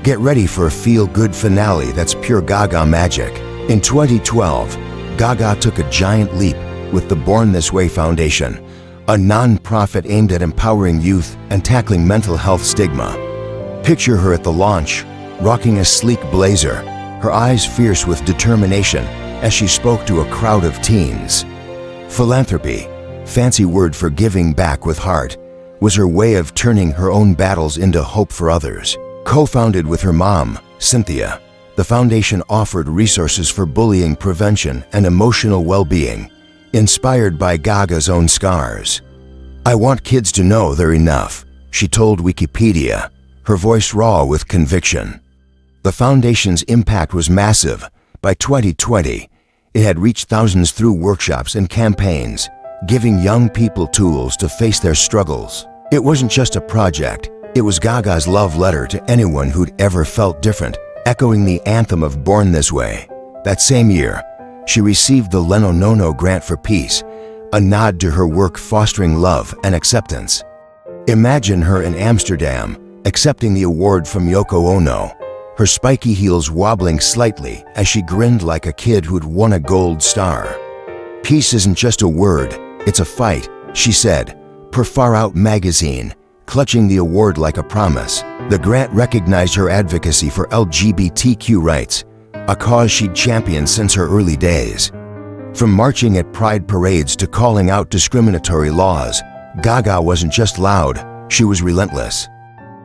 A: Get ready for a feel-good finale that's pure Gaga magic. In 2012, Gaga took a giant leap with the Born This Way Foundation, a non-profit aimed at empowering youth and tackling mental health stigma. Picture her at the launch, rocking a sleek blazer, her eyes fierce with determination as she spoke to a crowd of teens. Philanthropy, fancy word for giving back with heart, was her way of turning her own battles into hope for others. Co-founded with her mom, Cynthia, the foundation offered resources for bullying prevention and emotional well-being, inspired by Gaga's own scars. "I want kids to know they're enough," she told Wikipedia, her voice raw with conviction. The foundation's impact was massive. By 2020, it had reached thousands through workshops and campaigns, giving young people tools to face their struggles. It wasn't just a project, it was Gaga's love letter to anyone who'd ever felt different, echoing the anthem of Born This Way. That same year, she received the Leno Nono Grant for Peace, a nod to her work fostering love and acceptance. Imagine her in Amsterdam, accepting the award from Yoko Ono, her spiky heels wobbling slightly as she grinned like a kid who'd won a gold star. "Peace isn't just a word, it's a fight," she said, per Far Out magazine, clutching the award like a promise. The grant recognized her advocacy for LGBTQ rights, a cause she'd championed since her early days. From marching at pride parades to calling out discriminatory laws, Gaga wasn't just loud, she was relentless.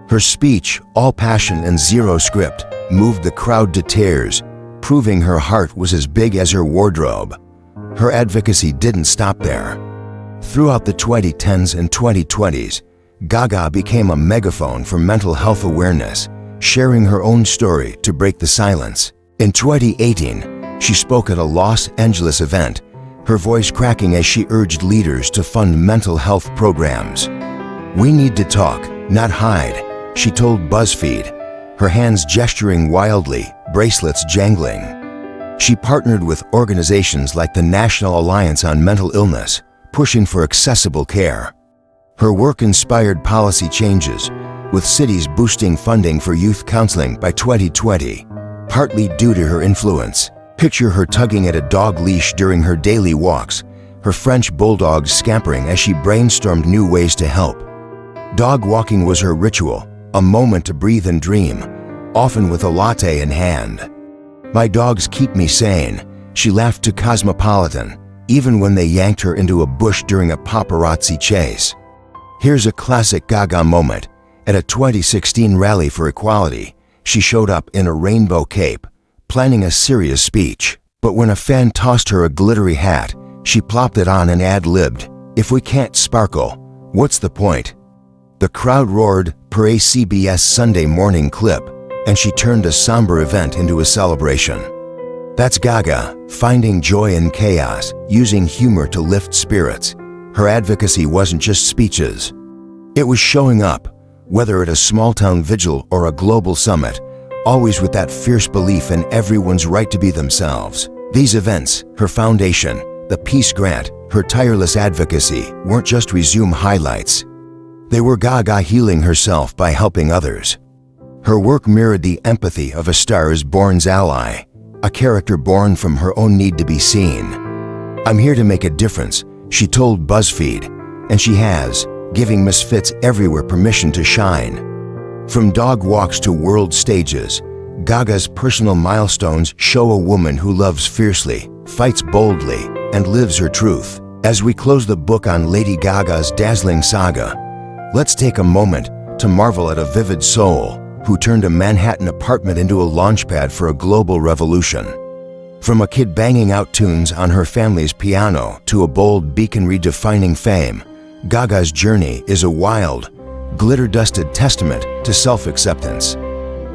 A: Her speech, all passion and zero script, moved the crowd to tears, proving her heart was as big as her wardrobe. Her advocacy didn't stop there. Throughout the 2010s and 2020s, Gaga became a megaphone for mental health awareness, sharing her own story to break the silence. In 2018, she spoke at a Los Angeles event, her voice cracking as she urged leaders to fund mental health programs. "We need to talk, not hide," she told BuzzFeed, her hands gesturing wildly, bracelets jangling. She partnered with organizations like the National Alliance on Mental Illness, pushing for accessible care. Her work inspired policy changes, with cities boosting funding for youth counseling by 2020, partly due to her influence. Picture her tugging at a dog leash during her daily walks, her French bulldogs scampering as she brainstormed new ways to help. Dog walking was her ritual, a moment to breathe and dream, often with a latte in hand. "My dogs keep me sane," she laughed to Cosmopolitan, even when they yanked her into a bush during a paparazzi chase. Here's a classic Gaga moment. At a 2016 rally for equality, she showed up in a rainbow cape, planning a serious speech. But when a fan tossed her a glittery hat, she plopped it on and ad-libbed, "If we can't sparkle, what's the point?" The crowd roared per a CBS Sunday morning clip, and she turned a somber event into a celebration. That's Gaga, finding joy in chaos, using humor to lift spirits. Her advocacy wasn't just speeches. It was showing up, whether at a small-town vigil or a global summit, always with that fierce belief in everyone's right to be themselves. These events, her foundation, the Peace Grant, her tireless advocacy, weren't just resume highlights. They were Gaga healing herself by helping others. Her work mirrored the empathy of A Star is Born's ally, a character born from her own need to be seen. "I'm here to make a difference," she told BuzzFeed, and she has, giving misfits everywhere permission to shine. From dog walks to world stages, Gaga's personal milestones show a woman who loves fiercely, fights boldly, and lives her truth. As we close the book on Lady Gaga's dazzling saga, let's take a moment to marvel at a vivid soul who turned a Manhattan apartment into a launchpad for a global revolution. From a kid banging out tunes on her family's piano to a bold beacon redefining fame, Gaga's journey is a wild, glitter-dusted testament to self-acceptance.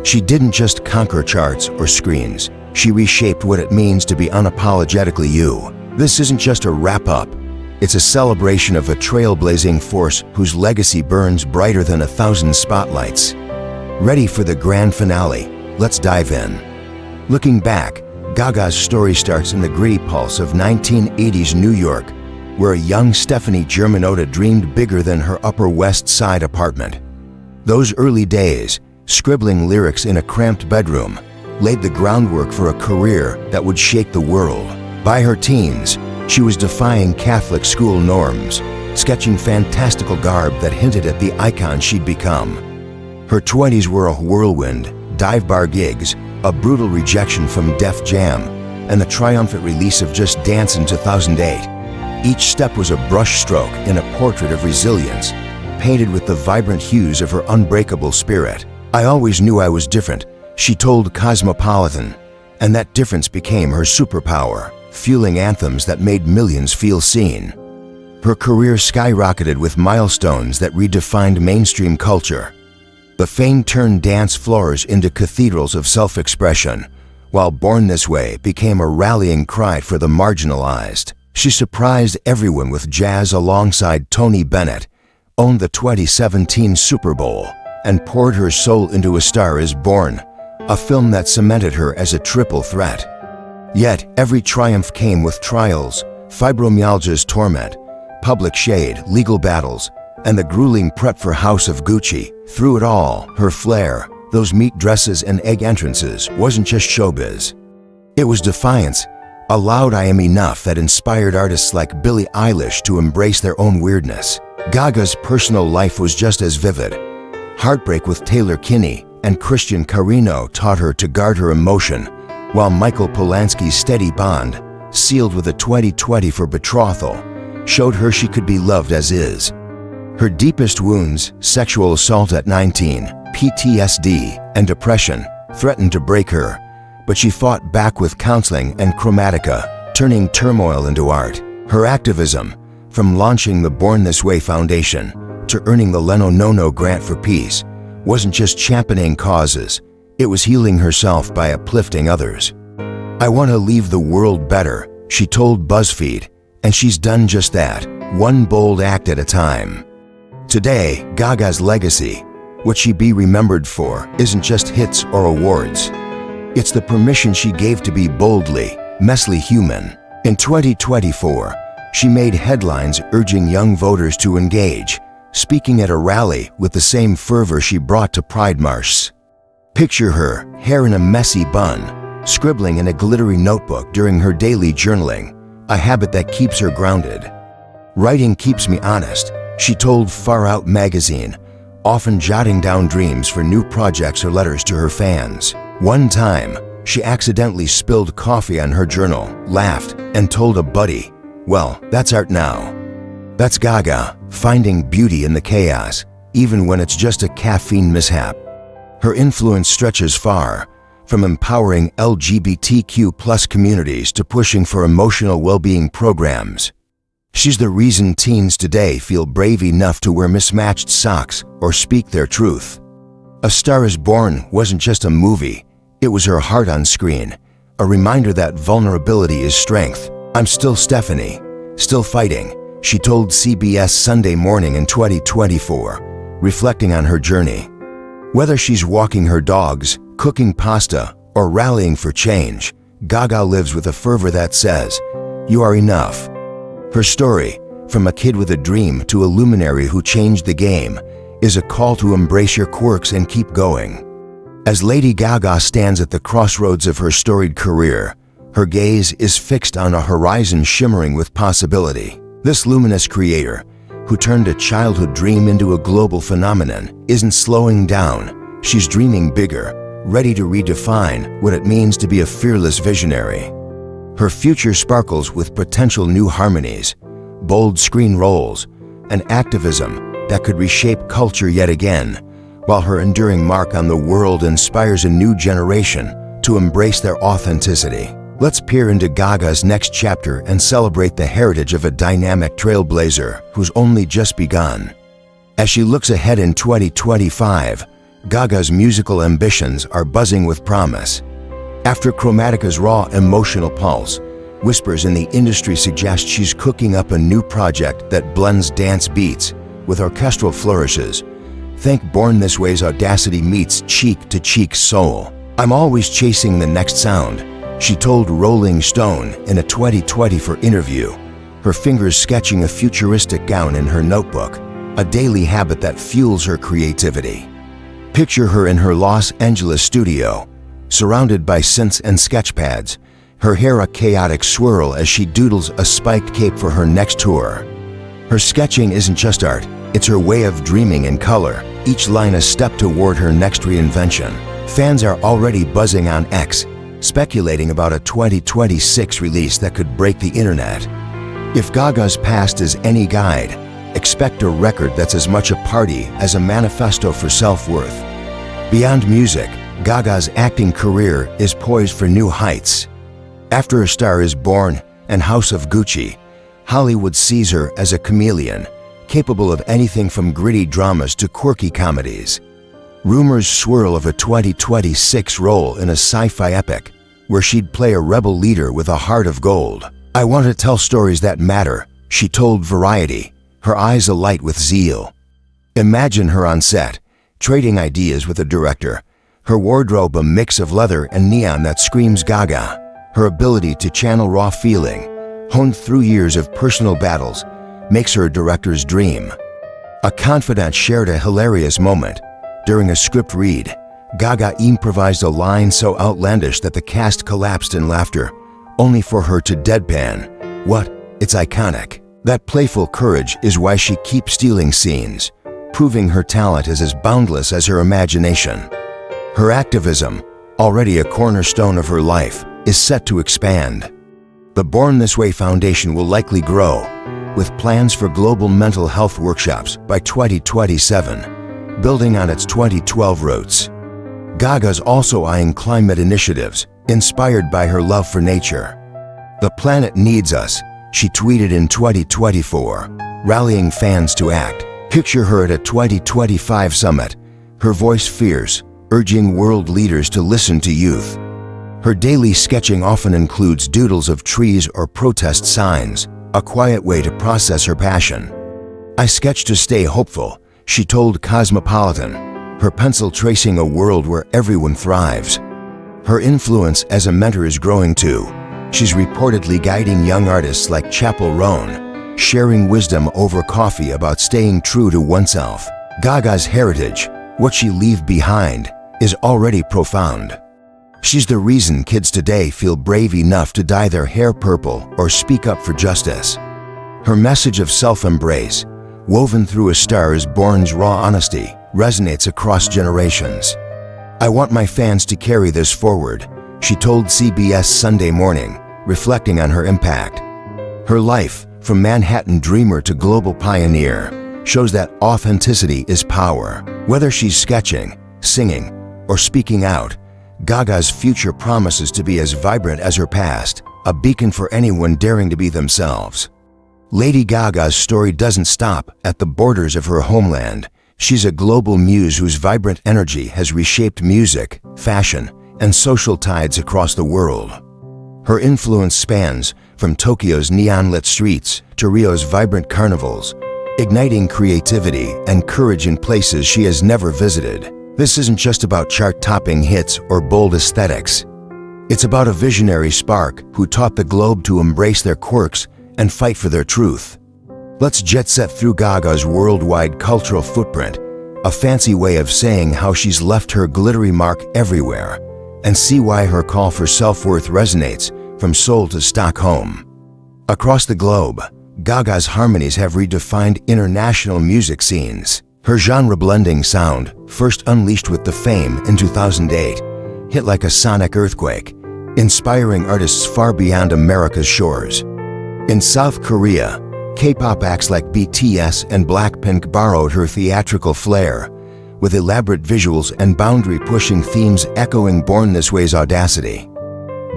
A: She didn't just conquer charts or screens, she reshaped what it means to be unapologetically you. This isn't just a wrap-up, it's a celebration of a trailblazing force whose legacy burns brighter than 1,000 spotlights. Ready for the grand finale? Let's dive in. Looking back, Gaga's story starts in the gritty pulse of 1980s New York, where a young Stephanie Germanotta dreamed bigger than her Upper West Side apartment. Those early days, scribbling lyrics in a cramped bedroom, laid the groundwork for a career that would shake the world. By her teens, she was defying Catholic school norms, sketching fantastical garb that hinted at the icon she'd become. Her 20s were a whirlwind, dive bar gigs, a brutal rejection from Def Jam, and the triumphant release of Just Dance in 2008. Each step was a brushstroke in a portrait of resilience, painted with the vibrant hues of her unbreakable spirit. "I always knew I was different," she told Cosmopolitan, and that difference became her superpower, fueling anthems that made millions feel seen. Her career skyrocketed with milestones that redefined mainstream culture. The fame turned dance floors into cathedrals of self-expression, while Born This Way became a rallying cry for the marginalized. She surprised everyone with jazz alongside Tony Bennett, owned the 2017 Super Bowl, and poured her soul into A Star is Born, a film that cemented her as a triple threat. Yet, every triumph came with trials, fibromyalgia's torment, public shade, legal battles, and the grueling prep for House of Gucci. Through it all, her flair, those meat dresses and egg entrances, wasn't just showbiz. It was defiance, a loud "I am enough" that inspired artists like Billie Eilish to embrace their own weirdness. Gaga's personal life was just as vivid. Heartbreak with Taylor Kinney and Christian Carino taught her to guard her emotion, while Michael Polanski's steady bond, sealed with a 2020 for betrothal, showed her she could be loved as is. Her deepest wounds, sexual assault at 19, PTSD, and depression, threatened to break her, but she fought back with counseling and chromatica, turning turmoil into art. Her activism, from launching the Born This Way Foundation to earning the Leno No Grant for Peace, wasn't just championing causes, it was healing herself by uplifting others. "I want to leave the world better," she told BuzzFeed, and she's done just that, one bold act at a time. Today, Gaga's legacy, what she be remembered for, isn't just hits or awards. It's the permission she gave to be boldly, messily human. In 2024, she made headlines urging young voters to engage, speaking at a rally with the same fervor she brought to Pride Marches. Picture her, hair in a messy bun, scribbling in a glittery notebook during her daily journaling, a habit that keeps her grounded. "Writing keeps me honest," she told Far Out magazine, often jotting down dreams for new projects or letters to her fans. One time, she accidentally spilled coffee on her journal, laughed, and told a buddy, "Well, that's art now." That's Gaga, finding beauty in the chaos, even when it's just a caffeine mishap. Her influence stretches far, from empowering LGBTQ+ communities to pushing for emotional well-being programs. She's the reason teens today feel brave enough to wear mismatched socks or speak their truth. A Star is Born wasn't just a movie, it was her heart on screen, a reminder that vulnerability is strength. "I'm still Stephanie, still fighting," she told CBS Sunday Morning in 2024, reflecting on her journey. Whether she's walking her dogs, cooking pasta, or rallying for change, Gaga lives with a fervor that says, "You are enough." Her story, from a kid with a dream to a luminary who changed the game, is a call to embrace your quirks and keep going. As Lady Gaga stands at the crossroads of her storied career, her gaze is fixed on a horizon shimmering with possibility. This luminous creator, who turned a childhood dream into a global phenomenon, isn't slowing down. She's dreaming bigger, ready to redefine what it means to be a fearless visionary. Her future sparkles with potential new harmonies, bold screen roles, and activism that could reshape culture yet again, while her enduring mark on the world inspires a new generation to embrace their authenticity. Let's peer into Gaga's next chapter and celebrate the heritage of a dynamic trailblazer who's only just begun. As she looks ahead in 2025, Gaga's musical ambitions are buzzing with promise. After Chromatica's raw emotional pulse, whispers in the industry suggest she's cooking up a new project that blends dance beats with orchestral flourishes. Think Born This Way's audacity meets cheek-to-cheek soul. "I'm always chasing the next sound," she told Rolling Stone in a 2024 interview, her fingers sketching a futuristic gown in her notebook, a daily habit that fuels her creativity. Picture her in her Los Angeles studio, surrounded by synths and sketchpads, her hair a chaotic swirl as she doodles a spiked cape for her next tour. Her sketching isn't just art, it's her way of dreaming in color, each line a step toward her next reinvention. Fans are already buzzing on X, speculating about a 2026 release that could break the internet. If Gaga's past is any guide, expect a record that's as much a party as a manifesto for self-worth. Beyond music, Gaga's acting career is poised for new heights. After A Star is Born and House of Gucci, Hollywood sees her as a chameleon, capable of anything from gritty dramas to quirky comedies. Rumors swirl of a 2026 role in a sci-fi epic, where she'd play a rebel leader with a heart of gold. "I want to tell stories that matter," she told Variety, her eyes alight with zeal. Imagine her on set, trading ideas with a director, her wardrobe a mix of leather and neon that screams Gaga, her ability to channel raw feeling, honed through years of personal battles, makes her a director's dream. A confidant shared a hilarious moment. During a script read, Gaga improvised a line so outlandish that the cast collapsed in laughter, only for her to deadpan, "What? It's iconic." That playful courage is why she keeps stealing scenes, proving her talent is as boundless as her imagination. Her activism, already a cornerstone of her life, is set to expand. The Born This Way Foundation will likely grow, with plans for global mental health workshops by 2027, building on its 2012 roots. Gaga's also eyeing climate initiatives, inspired by her love for nature. "The planet needs us," she tweeted in 2024, rallying fans to act. Picture her at a 2025 summit, her voice fierce, urging world leaders to listen to youth. Her daily sketching often includes doodles of trees or protest signs, a quiet way to process her passion. "I sketch to stay hopeful," she told Cosmopolitan, her pencil tracing a world where everyone thrives. Her influence as a mentor is growing too. She's reportedly guiding young artists like Chappell Roan, sharing wisdom over coffee about staying true to oneself. Gaga's heritage, what she leaves behind, is already profound. She's the reason kids today feel brave enough to dye their hair purple or speak up for justice. Her message of self-embrace, woven through A Star Is Born's raw honesty, resonates across generations. "I want my fans to carry this forward," she told CBS Sunday Morning, reflecting on her impact. Her life, from Manhattan dreamer to global pioneer, shows that authenticity is power. Whether she's sketching, singing, or speaking out, Gaga's future promises to be as vibrant as her past, a beacon for anyone daring to be themselves. Lady Gaga's story doesn't stop at the borders of her homeland. She's a global muse whose vibrant energy has reshaped music, fashion, and social tides across the world. Her influence spans from Tokyo's neon-lit streets to Rio's vibrant carnivals, igniting creativity and courage in places she has never visited. This isn't just about chart-topping hits or bold aesthetics. It's about a visionary spark who taught the globe to embrace their quirks and fight for their truth. Let's jet-set through Gaga's worldwide cultural footprint, a fancy way of saying how she's left her glittery mark everywhere, and see why her call for self-worth resonates from Seoul to Stockholm. Across the globe, Gaga's harmonies have redefined international music scenes. Her genre-blending sound, first unleashed with The Fame in 2008, hit like a sonic earthquake, inspiring artists far beyond America's shores. In South Korea, K-pop acts like BTS and Blackpink borrowed her theatrical flair, with elaborate visuals and boundary-pushing themes echoing Born This Way's audacity.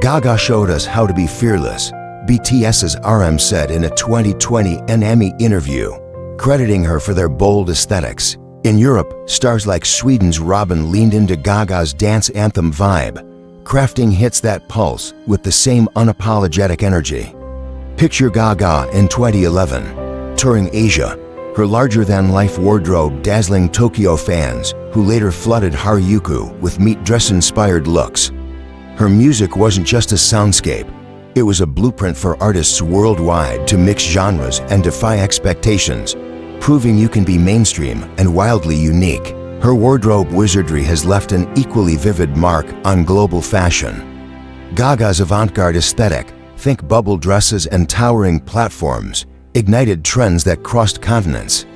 A: Gaga showed us how to be fearless, BTS's RM said in a 2020 NME interview, crediting her for their bold aesthetics. In Europe, stars like Sweden's Robyn leaned into Gaga's dance anthem vibe, crafting hits that pulse with the same unapologetic energy. Picture Gaga in 2011, touring Asia, her larger-than-life wardrobe dazzling Tokyo fans who later flooded Harajuku with meat dress-inspired looks. Her music wasn't just a soundscape, it was a blueprint for artists worldwide to mix genres and defy expectations, proving you can be mainstream and wildly unique. Her wardrobe wizardry has left an equally vivid mark on global fashion. Gaga's avant-garde aesthetic, think bubble dresses and towering platforms, ignited trends that crossed continents.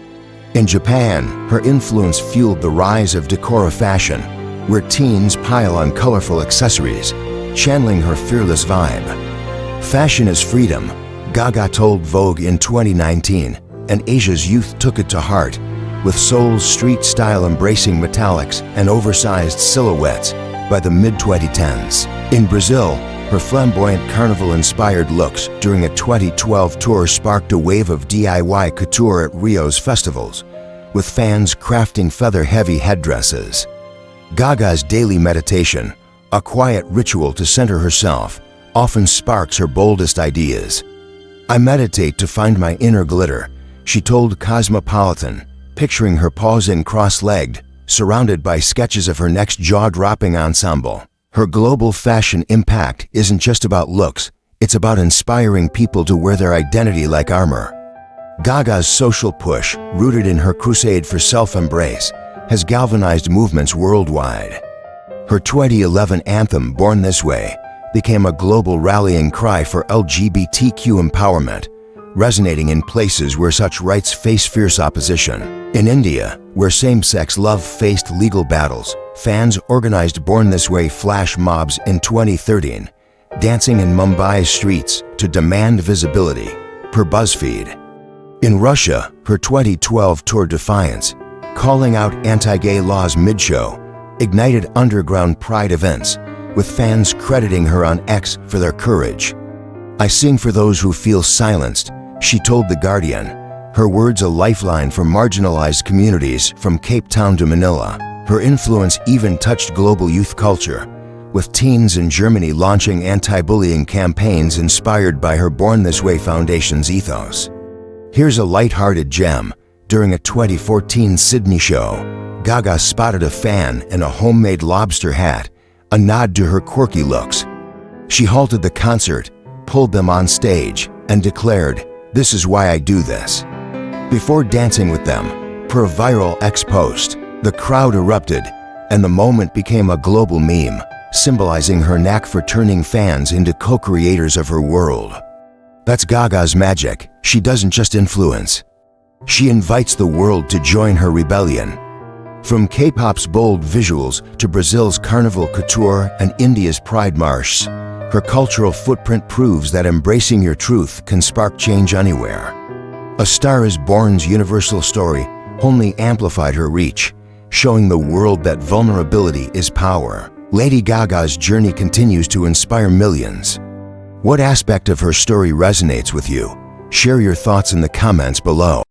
A: In Japan, her influence fueled the rise of decora fashion, where teens pile on colorful accessories, channeling her fearless vibe. "Fashion is freedom," Gaga told Vogue in 2019, and Asia's youth took it to heart, with Seoul's street style embracing metallics and oversized silhouettes by the mid-2010s. In Brazil, her flamboyant carnival-inspired looks during a 2012 tour sparked a wave of DIY couture at Rio's festivals, with fans crafting feather-heavy headdresses. Gaga's daily meditation, a quiet ritual to center herself, often sparks her boldest ideas. "I meditate to find my inner glitter," she told Cosmopolitan, picturing her pausing cross-legged, surrounded by sketches of her next jaw-dropping ensemble. Her global fashion impact isn't just about looks, it's about inspiring people to wear their identity like armor. Gaga's social push, rooted in her crusade for self-embrace, has galvanized movements worldwide. Her 2011 anthem, Born This Way, became a global rallying cry for LGBTQ empowerment, resonating in places where such rights face fierce opposition. In India, where same-sex love faced legal battles, fans organized Born This Way flash mobs in 2013, dancing in Mumbai's streets to demand visibility, per BuzzFeed. In Russia, her 2012 tour Defiance, calling out anti-gay laws mid-show, ignited underground pride events, with fans crediting her on X for their courage. "I sing for those who feel silenced," she told The Guardian, her words a lifeline for marginalized communities from Cape Town to Manila. Her influence even touched global youth culture, with teens in Germany launching anti-bullying campaigns inspired by her Born This Way Foundation's ethos. Here's a light-hearted gem. During a 2014 Sydney show, Gaga spotted a fan in a homemade lobster hat, a nod to her quirky looks. She halted the concert, pulled them on stage, and declared, This is why I do this." Before dancing with them, per viral X post, the crowd erupted, and the moment became a global meme, symbolizing her knack for turning fans into co-creators of her world. That's Gaga's magic. She doesn't just influence. She invites the world to join her rebellion. From K-pop's bold visuals to Brazil's Carnival Couture and India's Pride March, her cultural footprint proves that embracing your truth can spark change anywhere. A Star is Born's universal story only amplified her reach, showing the world that vulnerability is power. Lady Gaga's journey continues to inspire millions. What aspect of her story resonates with you? Share your thoughts in the comments below.